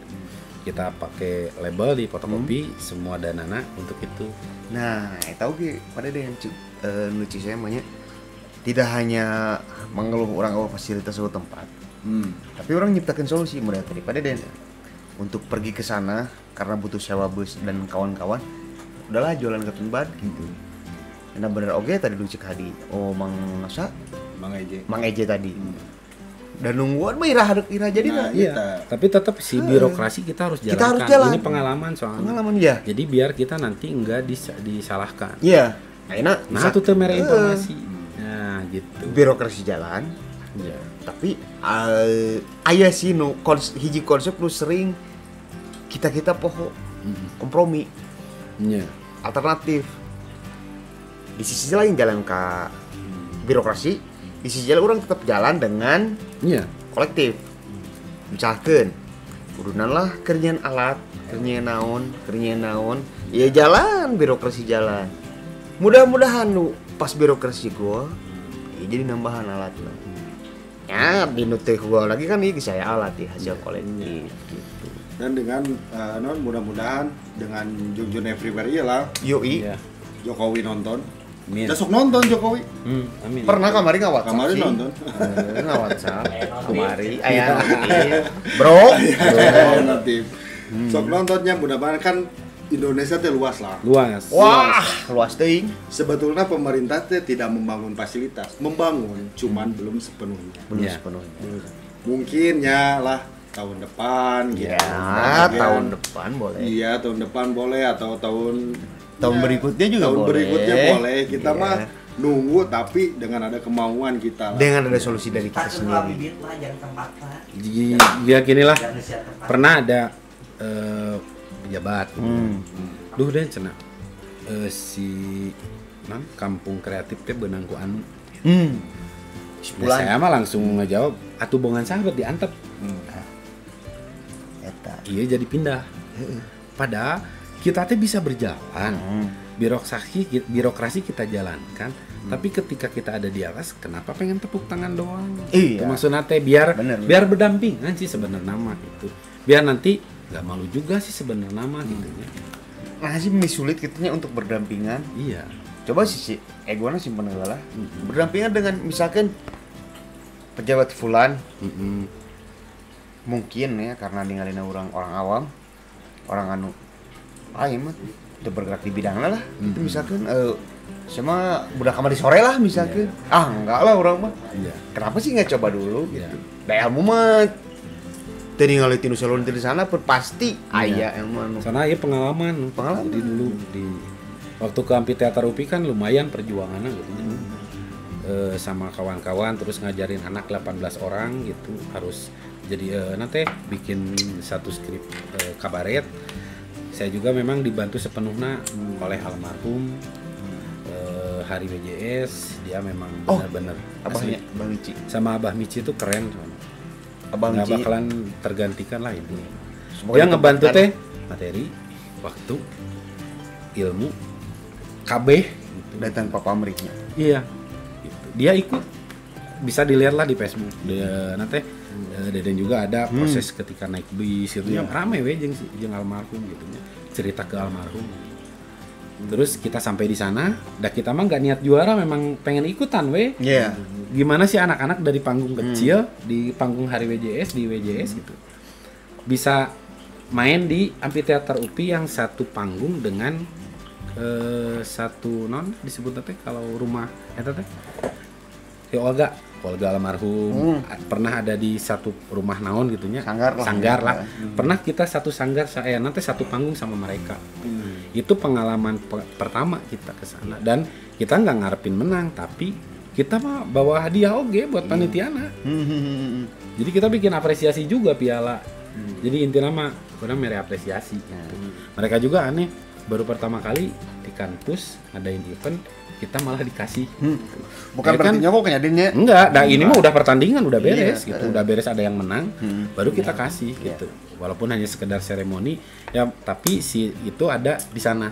Kita pakai label di fotokopi semua danana untuk itu. Nah, tahu ge pada deh yang lucu saya namanya tidak hanya mengeluh orang awal fasilitas suatu tempat. Tapi orang nyiptakan solusi mereka tadi pada deh untuk pergi ke sana karena butuh sewa bus dan kawan-kawan. Udahlah jualan cotton bud gitu. Karena bener oke tadi lu cek Hadi. Oh, Mang Eje tadi. Dan nungguan mah ira jadi nah, iya. Tapi tetap si birokrasi kita harus jalankan. Kita harus jalan. Ini pengalaman soalnya. Pengalaman ya. Jadi biar kita nanti enggak disalahkan. Iya. Nah, itu tuh mere informasi. Nah, gitu. Birokrasi jalan. Ya. Tapi aya sih nu hiji konsep nu sering kita poho kompromi. Iya. Alternatif. Di sisi lain jalan ke birokrasi, di sisi lain orang tetap jalan dengan kolektif. Misalkan kudunan lah kerjaan alat, kerjaan naon, ya jalan birokrasi jalan. Mudah-mudahan nu pas birokrasi gua, ya jadi nambahan alat lah. Ya di nuteh gua lagi kan ini saya alat ya hasil kolektif gitu. Dan dengan mudah-mudahan dengan Junjun Everywhere iyalah. Yoi. Iya. Jokowi nonton. Amin. Besok nonton Jokowi. Amin. Pernah kamari nggak WhatsApp Kamari sih? nonton. Nggak WhatsApp. Kamari. Ayah. Bro. Notif. Sok nontonnya mudah-mudahan kan Indonesia teh luas lah. Luas. Wah, luas teuing. Sebetulnya pemerintah teh tidak membangun fasilitas, membangun cuman belum sepenuhnya. Belum Ya. sepenuhnya. Mungkin ya lah tahun depan gitu. Ya, tahun depan boleh. Iya, tahun depan boleh atau tahun Berikutnya juga tahun boleh. berikutnya boleh. Kita Iya. mah nunggu tapi dengan ada kemauan kita lah. Dengan ada solusi dari kita Takut kalau sendiri. bibit mah jangan tempatnya. Ya gini lah. Jangan siap tempat. Pernah ada pejabat. Duh deh cenah. Si kampung kreatif teh beunang ku anu. Hmm. Nah, saya mah langsung ngejawab atuh bongan sahabat diantep. Eta. Iya jadi pindah. Padahal kita teh bisa berjalan. Birokrasi kita jalankan. Tapi ketika kita ada di atas, kenapa pengen tepuk tangan doang? Iya. Itu maksudnya teh biar Bener. berdampingan sih sebenarnya nama gitu. Biar nanti nggak malu juga sih sebenarnya nama gitu ya. Nah sih sulit kitanya untuk berdampingan. Iya. Coba sih egona simpen heula lah. Berdampingan dengan misalkan pejabat fulan mungkin ya karena ninggalin orang awam, orang anu lain mah udah bergerak di bidangnya lah. Itu misalkan sama budak kamar di sore lah misalkan. Enggak lah orang mah. Iya. Kenapa sih nggak coba dulu Iya. gitu. Da ilmu mah tadi ngalitin usulun di sana pasti aya ilmu anu. Karena ya pengalaman. Jadi dulu di waktu ke Amphitheater UPI kan lumayan perjuangannya gitu ya. Sama kawan-kawan terus ngajarin anak 18 orang gitu harus jadi nanti bikin satu skrip kabaret. Saya juga memang dibantu sepenuhnya oleh almarhum Hari WJS. Dia memang benar-benar Abahnya Abah Mici. sama Abah Mici itu keren. Abah Nggak Mici. bakalan tergantikan lah itu. Semoga Dia ngebantu ditempatkan. teh materi, waktu, ilmu, KB gitu. Dan tanpa pamrihnya. Iya. Gitu. Dia ikut bisa dilihat lah di Facebook. Dia nanti Deden juga ada proses ketika naik bis gitu yang rame we jeung almarhum gitu nya. Cerita ke almarhum. Terus kita sampai di sana, kita mah nggak niat juara, memang pengen ikutan we. Iya. Gimana sih anak-anak dari panggung kecil di panggung Hari WJS di WJS gitu bisa main di Amphitheater UPI yang satu panggung dengan satu non disebut teh kalau rumah eta teh keluarga almarhum pernah ada di satu rumah naon gitunya sanggar lah. Pernah kita satu sanggar nanti satu panggung sama mereka. Itu pengalaman pertama kita ke sana dan kita nggak ngarepin menang tapi kita mah bawa hadiah oge buat panitiana. Jadi kita bikin apresiasi juga piala. Jadi intinya mah kurang mere apresiasi gitu. Mereka juga aneh baru pertama kali di kampus ngadain event kita malah dikasih. Bukan ya berarti nyokok nyadinnya. Enggak, ini mah udah pertandingan udah beres gitu. Udah beres ada yang menang, baru kita kasih gitu. Walaupun hanya sekedar seremoni ya tapi si itu ada di sana.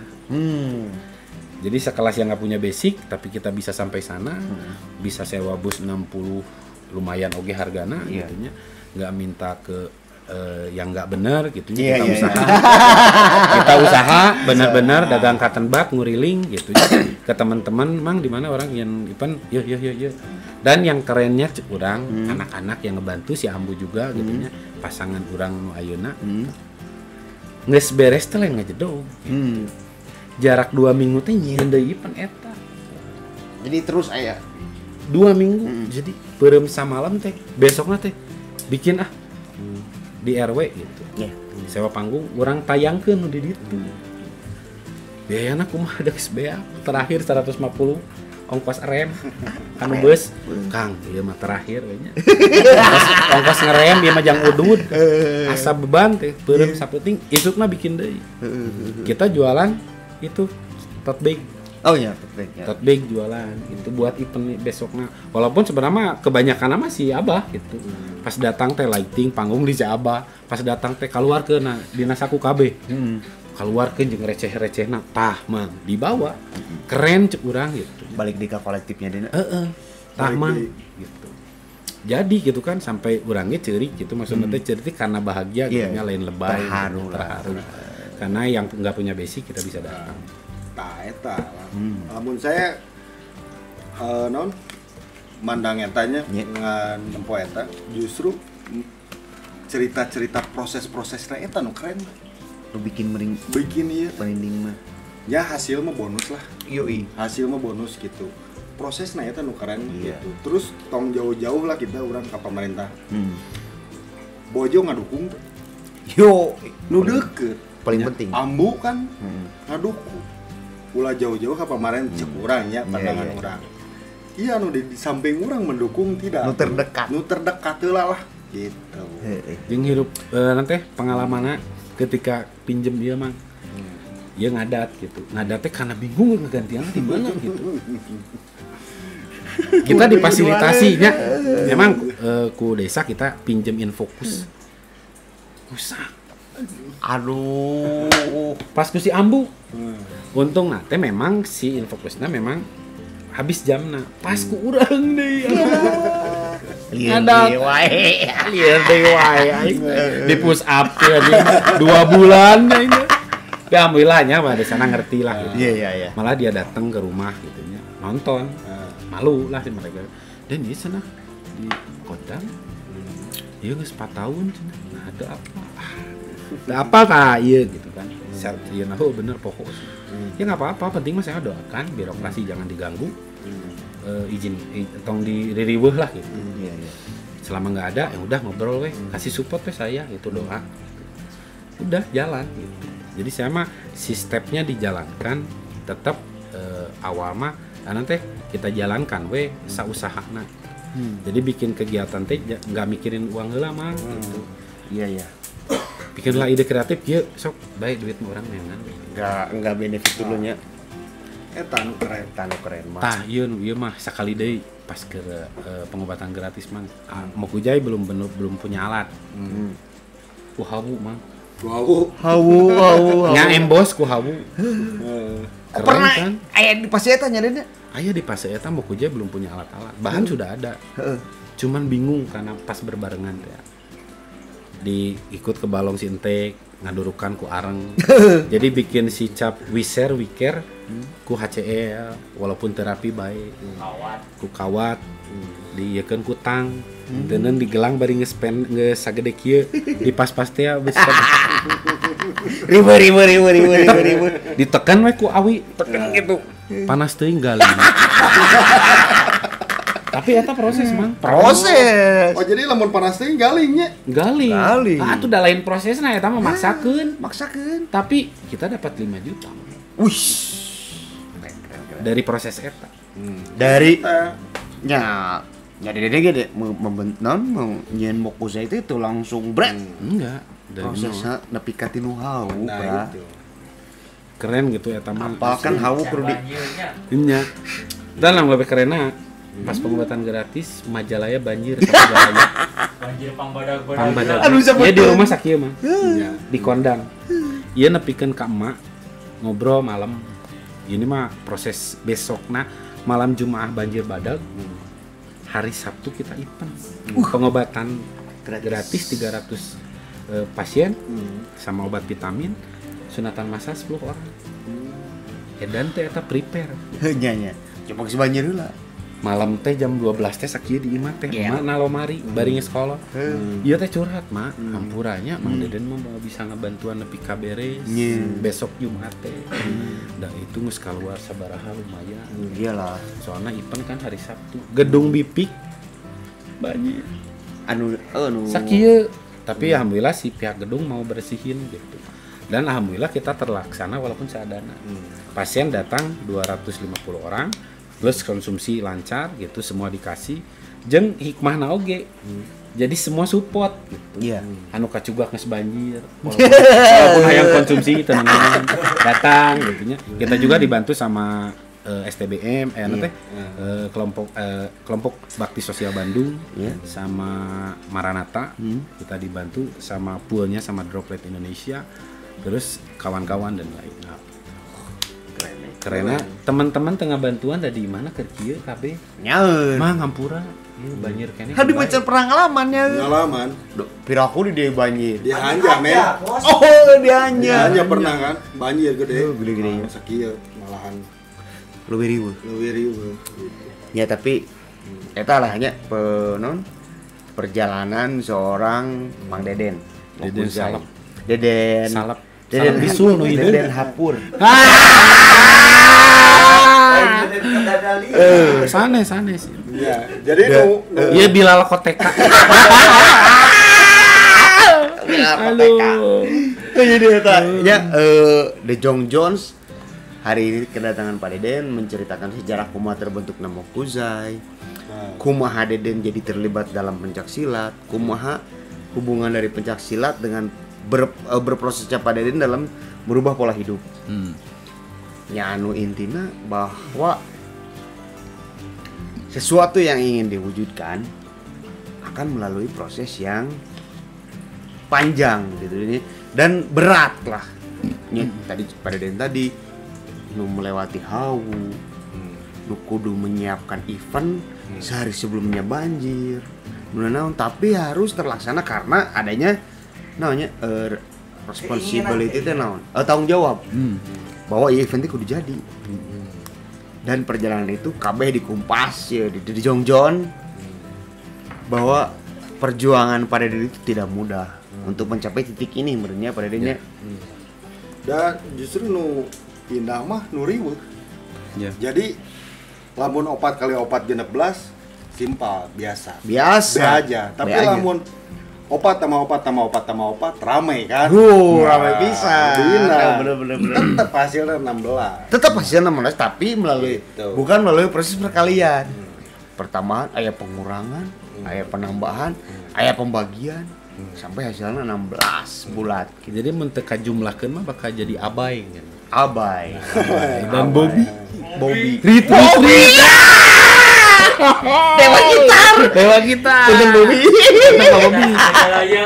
Jadi sekelas yang nggak punya basic tapi kita bisa sampai sana, bisa sewa bus 60 lumayan oge hargana gitunya. Nggak minta ke yang nggak benar gitu kita usaha kita usaha benar-benar dagang cotton bud nguriling gitu ke teman-teman mang di mana orang yang event ya dan yang kerennya kurang anak-anak yang ngebantu si Ambu juga gitunya pasangan orang nu ayeuna geus beres teh lain ngajedog jarak 2 minggu teh nyieun deui event eta jadi terus aya 2 minggu jadi beureum samalam teh besokna teh bikin di RW gitu. Sewa panggung orang tayangkeun di ditu. Biayana kumaha ada geus bea terakhir 150 ongkos rem anu bus Kang ieu mah terakhir we nya. Ongkos ngerem ieu mah jang udud. Asa beban teh beureum saputing isukna bikin deui. Kita jualan itu tote bag. Oh iya, tote bag jualan itu buat event besoknya. Walaupun sebenarnya kebanyakan masih Abah gitu. Pas datang teh lighting panggung di Abah. Pas datang teh keluarkeun dina saku kabeh. Keluarkeun jeung receh-recehna tah mah dibawa. Keren cek urang gitu. Balik di ka kolektifnya dina. Tah mah gitu. Jadi gitu kan sampai urangnya ceurik gitu maksudnya teh ceurik karena bahagia gitu nya lain lebay terharu. Karena yang enggak punya basic kita bisa datang. Eta lah. Lamun saya non mandang etanya dengan nempo eta justru cerita-cerita proses-prosesnya eta nu keren. Lu bikin ieu merinding mah. Ya hasil mah bonus lah. Yoi. Hasil mah bonus gitu. Prosesnya eta nu keren gitu. Terus tong jauh-jauh lah kita urang ka pemerintah. Bojo ngadukung. Yo, Nu deukeut. paling penting. Ambu kan ngadukung. Ulah jauh-jauh ke pamarent cek urang ya pandangan urang. Iya nu di samping urang mendukung tidak. Nu terdekat. Nu terdekat heula lah gitu. Jeung hirup nanti pengalamanna ketika pinjem dia mang. Dia ngadat gitu. Ngadatnya karena bingung ngegantian di mana gitu. Kita difasilitasinya memang ku desa kita pinjem Infokus. Rusak. Aduh. Pas ku si ambu. Untung teh memang si Infokusna memang habis jamna. Pas ku urang deui. Lieur Ngadat. deui wae. Lieur deui wae aing di push up teh anjing 2 bulan aing. Tapi alhamdulillahnya mah di sana ngerti lah gitu. Iya. Malah dia datang ke rumah gitu nya, nonton. Malu lah sih mereka. Dan dia sana di Kodam. Iya geus 4 tahun cenah. Nah, ada apa? Ada apa tah ieu gitu kan. Ieu nah bener pokok. Ya enggak apa-apa, penting mah saya doakan birokrasi jangan diganggu. Izin tong diririweuh lah gitu. Iya. Selama nggak ada ya udah ngobrol weh, kasih support weh saya itu doa. Udah jalan gitu. Jadi saya mah si stepnya dijalankan tetap awal mah nanti kita jalankan weh sausahana. Jadi bikin kegiatan teh nggak mikirin uang heula mah gitu. Iya. Bikinlah ide kreatif ya sok baik duit orang memang. Enggak benefit dulunya. Eta nu keren. Tanu keren mah. Tah ieu mah sakali deui pas ke pengobatan gratis mah. Mau kujai belum punya alat. Ku hawu mah. Hawu. Nya embos ku hawu. Keren Pernah kan? aya di pas eta nyadena. Aya di fase eta mau kujai belum punya alat-alat. Bahan sudah ada. Cuman bingung karena pas berbarengan ya. Ikut ke balong sintek, ngadurukan ku areng. Jadi bikin si cap wiser wiker ku HCL walaupun terapi baik. Ku kawat. Diekeun ku tang. Teuneun digelang bari geus sagede kieu dipas-pas teh geus Ribu. ditekan we ku awi tekan gitu. Panas teuing gali. Tapi eta proses mang. Proses. Oh jadi lamun panas teh galingnya. Gali. Gali. Itu udah lain prosesna eta mah maksakeun. Maksakeun. Tapi kita dapat 5 juta Wih. dari proses eta. Dari nya dede gede membenton nyen mokusa itu langsung brand. Enggak, dari nol. Prosesnya nepi ka tinu hawu, Nah Pra. itu. Keren gitu eta mah. Apalkan hawu kudu di Nya. Dan yang lebih kerenna pas pengobatan gratis Majalaya banjir satu Majalaya. Banjir pangbadag-badag. Pangbadag. Aduh, sabut. Ya di rumah sakieu mah. Di kondang. Ieu nepikeun ka emak ngobrol malam. Ini mah proses besokna malam Jumaah banjir badag. Hari Sabtu kita event. Pengobatan gratis 300 pasien sama obat vitamin, sunatan massal 10 orang. Edan teh eta prepare. nya. Coba geus banjir heula. Malam teh jam 12 teh sakieu di imah teh emak na lomari bari sekolah. Ieu teh curhat mak, hampuranya Mang Deden mah mau bisa ngebantuan nepi ka beres. Besok Jumat teh. Da itu geus kaluar sabaraha lumayan. Iyalah. Soalnya event kan hari Sabtu. Gedung Bipik banjir. Anu Sakieu. Tapi alhamdulillah si pihak gedung mau bersihin gitu. Dan alhamdulillah kita terlaksana walaupun seadana. Pasien datang 250 orang plus konsumsi lancar gitu, semua dikasih. Jeung hikmahna oge. Jadi semua support gitu. Iya. Anu kacugak geus banjir. Walaupun hayang konsumsi tenang datang gitu nya. Kita juga dibantu sama STBM kelompok Bakti Sosial Bandung sama Maranatha. Kita dibantu sama poolnya sama Droplet Indonesia. Terus kawan-kawan dan lain. Karena teman-teman tengah bantuan dari mana ke kieu kabeh. Nyaeun. Mah ngampura. Ieu banjir keneh. Kan dibaca pengalaman nya. Pengalaman. Piraku di dia banjir. Di Hanja men. Oh, dia Di hanya. Hanja pernah kan banjir gede. Gede-gedenya. Sakieu malahan Lebih ribu. leuwih riweuh. Ya tapi eta lah nya perjalanan seorang Mang Deden. Deden Mokuzai. salap. Deden. Salap. Deden Salap bisul nu hideung. Deden hapur. Sanes. Iya, jadi nu Ieu Bilal Koteka. Halo. Jadi eta nya The Jong Jones hari ini kedatangan Pak Deden menceritakan sejarah kumaha terbentukna Mokuzai. Kumaha Deden jadi terlibat dalam pencaksilat, kumaha hubungan dari pencaksilat dengan berprosesnya Pak Deden dalam merubah pola hidup. Ya anu intina bahwa sesuatu yang ingin diwujudkan akan melalui proses yang panjang gitu ini dan berat lah. Ini tadi pada den tadi nu melewati hawu, nu kudu menyiapkan event sehari sebelumnya banjir. Naon tapi harus terlaksana karena adanya namanya responsibility teh naon? Tanggung jawab. Bahwa event itu kudu jadi. Dan perjalanan itu kabeh dikumpas ya di jongjon bahwa perjuangan pada diri itu tidak mudah untuk mencapai titik ini menurutnya pada dirinya. Dan justru nu indah mah nu riweuh. Ya. Jadi lamun 4 kali 4 16 simpel biasa. Be Biasa aja. Tapi Be aja. lamun 4 tambah 4 tambah 4 tambah 4 ramai kan. Ramai pisan. Bener. Tetap hasilnya 16. Tetap hasilnya 16 tapi melalui Gitu. bukan melalui proses perkalian. Pertama aya pengurangan, aya penambahan, aya pembagian sampai hasilnya 16 bulat. Jadi menteka jumlahkeun mah bakal jadi abai kan. Abai. Dan Bobby. Rit. Dewa gitar. Dengan Bobby. Kenapa Bobby? Majalaya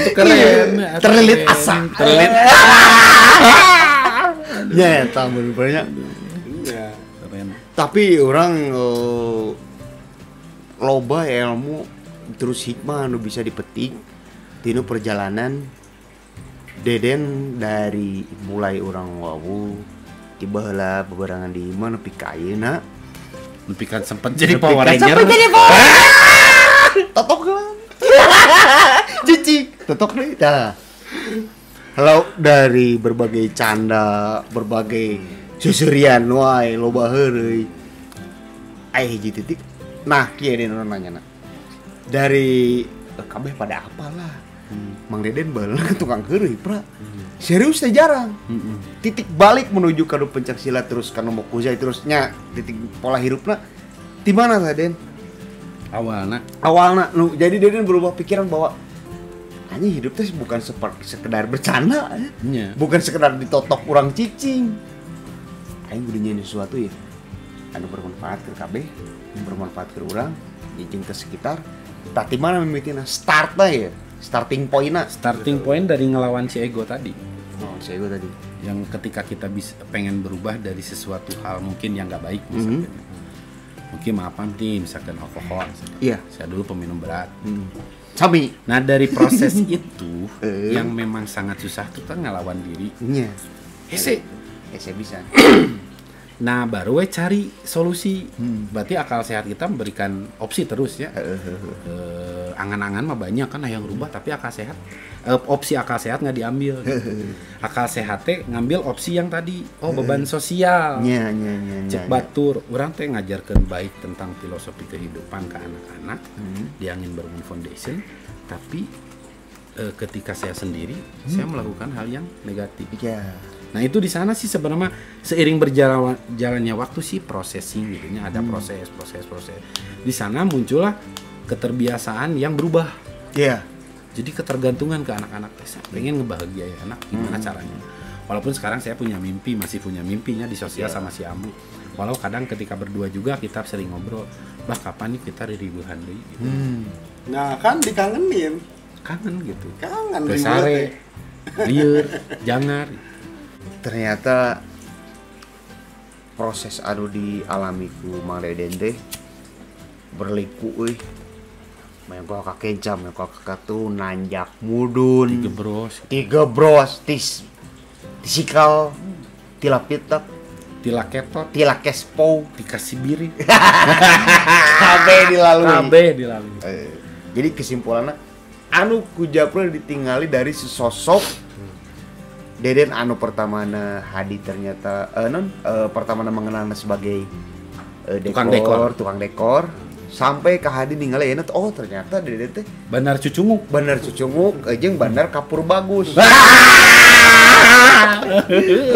Itu keren. Terlilit asa. Terlilit. Ya, tambah banyak. Iya. Keren. Tapi orang loba ilmu terus hikmah anu bisa dipetik tinu perjalanan Deden dari mulai orang wawu tiba heula bebarengan di imah nepi ka ayeuna Nepi kan sempat jadi Power Ranger. totok gelang cicik totok deui dah. Halo dari berbagai canda berbagai susurian wae loba heureuy aya hiji titik nah kieu den urang nanya dari kabeh pada apalah Mang Deden baheula tukang heureuy pra serius teh jarang titik balik menuju ka pencak silat terus ka Mokuzai terusnya titik pola hirupna di mana teh Den awalna nu jadi Deden berubah pikiran bahwa anjing hidup teh bukan sekedar bercanda Iya. bukan sekedar ditotok urang cicing aing kudu nyanyi sesuatu ya anu bermanfaat ke kabeh bermanfaat ke urang cicing ke sekitar tah di mana mimitina startnya ya starting point dari ngelawan si ego tadi. oh saya gue tadi Yang ketika kita bisa pengen berubah dari sesuatu hal mungkin yang nggak baik misalkan. Mungkin maafan nih misalkan alkohol. iya Saya dulu peminum berat. Sami Nah dari proses itu yang memang sangat susah tuh kan ngelawan diri. nya Hese. saya bisa Nah baru we cari solusi. Berarti akal sehat kita memberikan opsi terus ya. Angan-angan mah banyak kan yang rubah tapi akal sehat opsi akal sehat nggak diambil. Akal sehat teh ngambil opsi yang tadi beban sosial. nya Cek batur, orang teh ngajarkan baik tentang filosofi kehidupan ke anak-anak. Dia ingin bangun foundation, tapi ketika saya sendiri, saya melakukan hal yang negatif. iya Nah itu di sana sih sebenarnya seiring berjalannya waktu sih processing gitu nya ada proses. Di sana muncullah keterbiasaan yang berubah. iya Jadi ketergantungan ke anak-anak saya pengen ngebahagiain anak gimana caranya. Walaupun sekarang saya punya mimpi, masih punya mimpinya di sosial sama si Ambu. Walau kadang ketika berdua juga kita sering ngobrol, bah kapan nih kita riribuhan deui gitu. Nah, kan dikangenin. Kangen gitu. Kangen Besare, lieur, jangar. ternyata proses anu dialami ku Mang Deden teh berliku euy mengko ka kencam mengko ka katu nanjak mudun tigebros tisikal tilapitak Tilaketot, tilakespo dikasih biri. kabeh dilalui jadi kesimpulannya anu kujapna ditinggali dari sesosok Deden anu pertamana Hadi ternyata pertamana mengenalnya sebagai tukang dekor sampai ke Hadi ningali oh ternyata Deden teh Bandar Cucunguk jeung Bandar Kapur Bagus.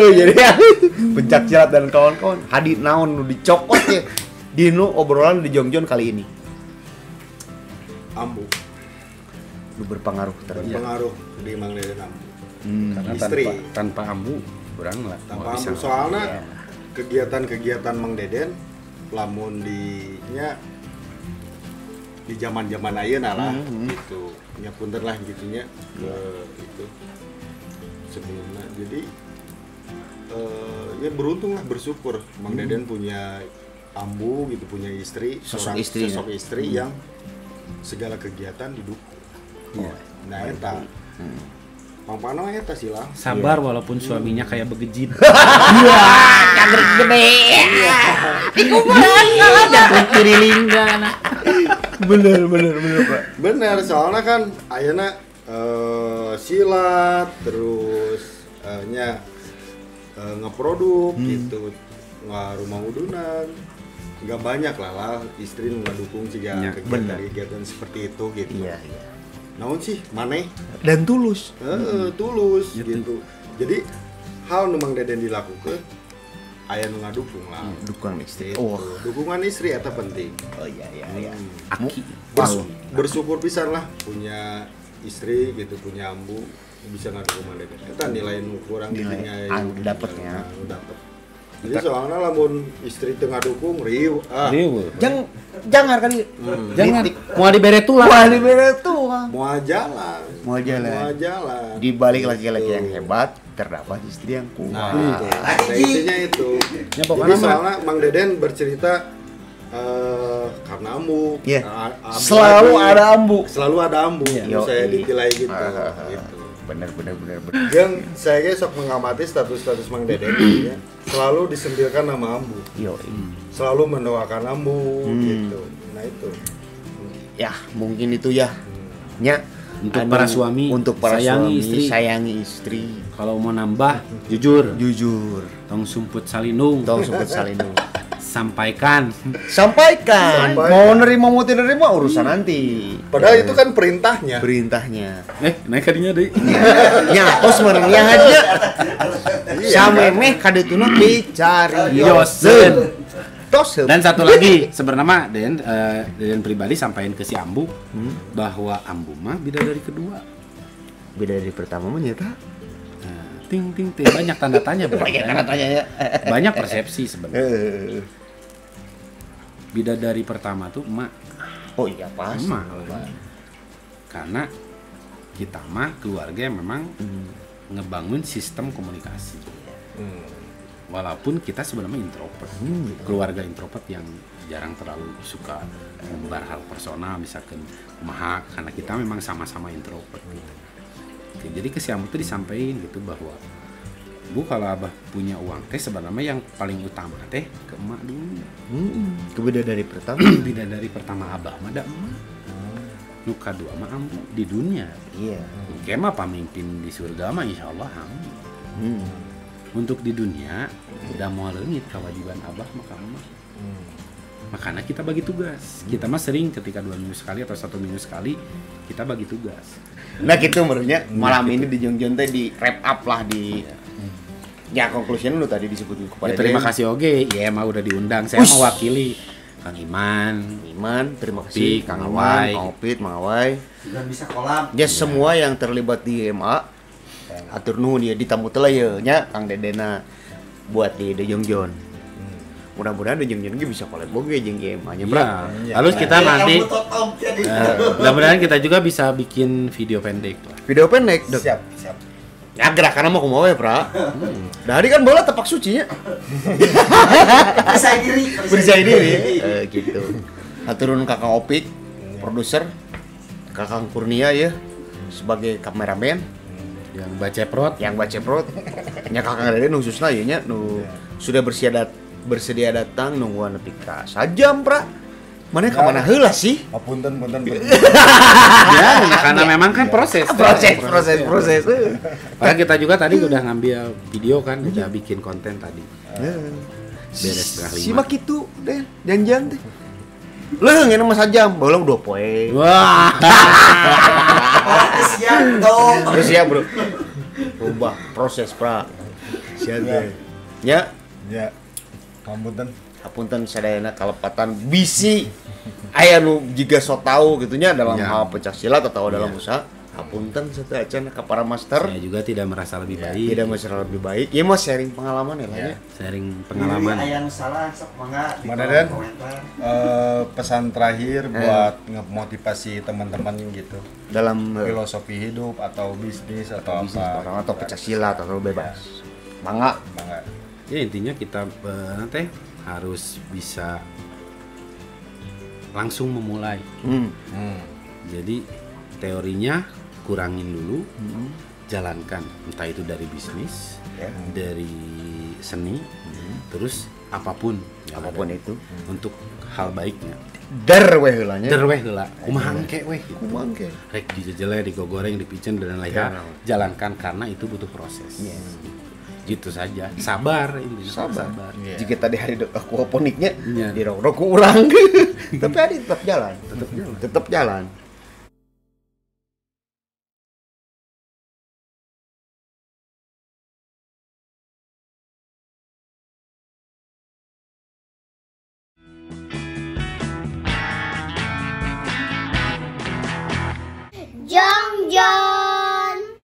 Jadi pencak silat dan kawan-kawan Hadi naon nu dicokot ya dinu obrolan di Jongjon kali ini. Ambu. Lu berpengaruh ternyata. Berpengaruh di Mang Deden Ambu. karena Istri. tanpa Ambu kurang lah. Tanpa nggak bisa. Ambu soalnya kegiatan-kegiatan Mang Deden lamun di nya di zaman-zaman ayeuna lah gitu. Nya punten lah gitunya itu sebelumnya. Jadi ya beruntung lah, bersyukur Mang Deden punya ambu gitu, punya istri, Sosok sosok istri, istri yang segala kegiatan didukung. Nah eta Pang-pano eta silang. Sabar walaupun suaminya kayak begejit. Cager gede. Kiri lingga. Bener Pak. Bener, soalnya kan ayeuna silat terus ngeproduk gitu, rumah udunan. Nggak banyak lah istri ngedukung juga kegiatan seperti itu gitu. Iya. Naon sih maneh Dan tulus. tulus gitu. Jadi hal nu Mang Deden dilakukan aya nu ngadukung lah. Dukung istri. Gitu. Dukungan istri eta penting. Oh iya. Aki. Bersyukur pisan lah punya istri gitu, punya ambu bisa ngadukung Mang Deden. Eta nilai nu kurang Nilai dapetnya. Dapet. Jadi soalnya lamun istri teu ngadukung riuh. Riuh. Jangan kali. Jangan mau dibere tulang. Wah, dibere tuh. Mau jalan. Di balik laki-laki yang hebat terdapat istri yang kuat. Nah, intinya itu. Ya, Jadi pokoknya soalnya Mang Deden bercerita karena ambu. Iya. Ambu Selalu lagi. ada ambu. Selalu ada ambu. Yo, Saya iya. ditilai gitu. Gitu. Bener. Yang saya sok mengamati status Mang Deden ya, selalu disentilkan nama ambu. Yo. Selalu mendoakan ambu gitu. Nah itu. Ya, mungkin itu ya. Nya Untuk para suami, untuk para sayangi suami, istri. sayangi istri. Kalau mau nambah, jujur. Jujur. Tong sumput salindung. Tong sebut salindung. Sampaikan. Sampaikan. Mau nerima mau tidak nerima urusan nanti. Padahal itu kan perintahnya. Perintahnya. Naik kadinya deh. Nyatos merenya aja. Samemeh kadituna dicari. Yosen. Tos. Dan satu lagi sebenarnya Deden pribadi sampaikan ke si Ambu bahwa Ambu mah bidadari kedua. Beda dari pertama mah nyata. Ting banyak tanda tanya Banyak tanda tanya ya. Banyak persepsi sebenarnya. Bidadari pertama tuh emak. Oh iya pas. Emak. Karena kita mah keluarga yang memang ngebangun sistem komunikasi. Walaupun kita sebenarnya introvert, keluarga introvert yang jarang terlalu suka membahas hal personal, misalkan mahak, karena kita memang sama-sama introvert. Gitu. Oke, jadi ke si Ambu tuh disampaikan gitu bahwa Bu kalau abah punya uang teh sebenarnya yang paling utama teh ke emak dulu. Kebeda dari pertama. Bidadari pertama abah mah da emak. Nu kadua mah Ambu di dunia. Iya. Oke mah pamimpin di surga mah insyaallah Ambu. Untuk di dunia udah mau leungit kewajiban abah maka mah. Makanya kita bagi tugas. Kita mah sering ketika 2 minggu sekali atau 1 minggu sekali kita bagi tugas. Nah gitu menurutnya malam ini di Jongjon teh di wrap up lah di ya conclusion lu tadi disebutin kepada Ya, terima Den. kasih oge. Ya emang udah diundang. Saya mewakili Kang Iman, terima kasih Kang Kang Awai. Iman, Kang Opit, Mang Awai. Dan bisa kolam. Ya semua yang terlibat di MA atur nuhun ya ditamu teh ya nya Kang Dedena buat di Jongjon. Mudah-mudahan di Jongjon ge bisa collab boge jeung MA nya, Bro. Ya. Lalu kita nanti mudah-mudahan kita juga bisa bikin video pendek lah. Video pendek. Dek. Siap. Ya gerakannya mau kumaha ya, Pra? Dari kan bola tepak suci nya. Bersih diri. Gitu. Aturun Kakang Opik, produser, Kakang Kurnia ya sebagai kameramen Yang baceprot. yang baca prot. Nya Kakang Deden khususna ieu nya nu sudah bersedia datang nungguan nepi ka sajam, Pra. Mana ka mana heula sih? Punten. Ya, karena memang kan proses. Proses. Karena kita juga tadi udah ngambil video kan, udah bikin konten tadi. Beres setengah 5. Simak kitu deh, janjian teh. Leung ini mah sajam, belum 2 poe. Wah. Siap dong. Terus ya, Bro. Ubah proses, Pra. Siap teh. Ya, Ya. hapunten sadayana kalepatan bisi aya nu jiga sok tahu gitunya dalam Ya. hal pencak silat atau dalam usaha Hapunten satu acan ke para master. Saya juga tidak merasa lebih baik. Tidak masalah lebih baik. Ya mau sharing pengalaman ya lah ya. Sharing Pengalaman. pengalaman. Yang salah sok mangga di Mana, kolom Dan? komentar. Pesan terakhir buat ngemotivasi teman-teman gitu Dalam filosofi hidup atau bisnis atau bisnis apa orang atau pecah silat atau bebas. Mangga. Bangga. Ya intinya kita teh harus bisa langsung memulai. Jadi teorinya kurangin dulu, jalankan. Entah itu dari bisnis, dari seni, terus apapun yang Apapun ada. itu. Untuk hal baiknya. Dar weh heula nya. Der weh heula, kumaha engke weh. Kumangke. Rek dijejele, digoreng, dipicen dan lain-lain. Jalankan karena itu butuh proses. Gitu saja. Sabar ini. Sabar. Iya. Jika tadi hari aquaponiknya Iya. dirok-rok ku urang. Tapi hari tetap jalan. Tetap jalan. Jom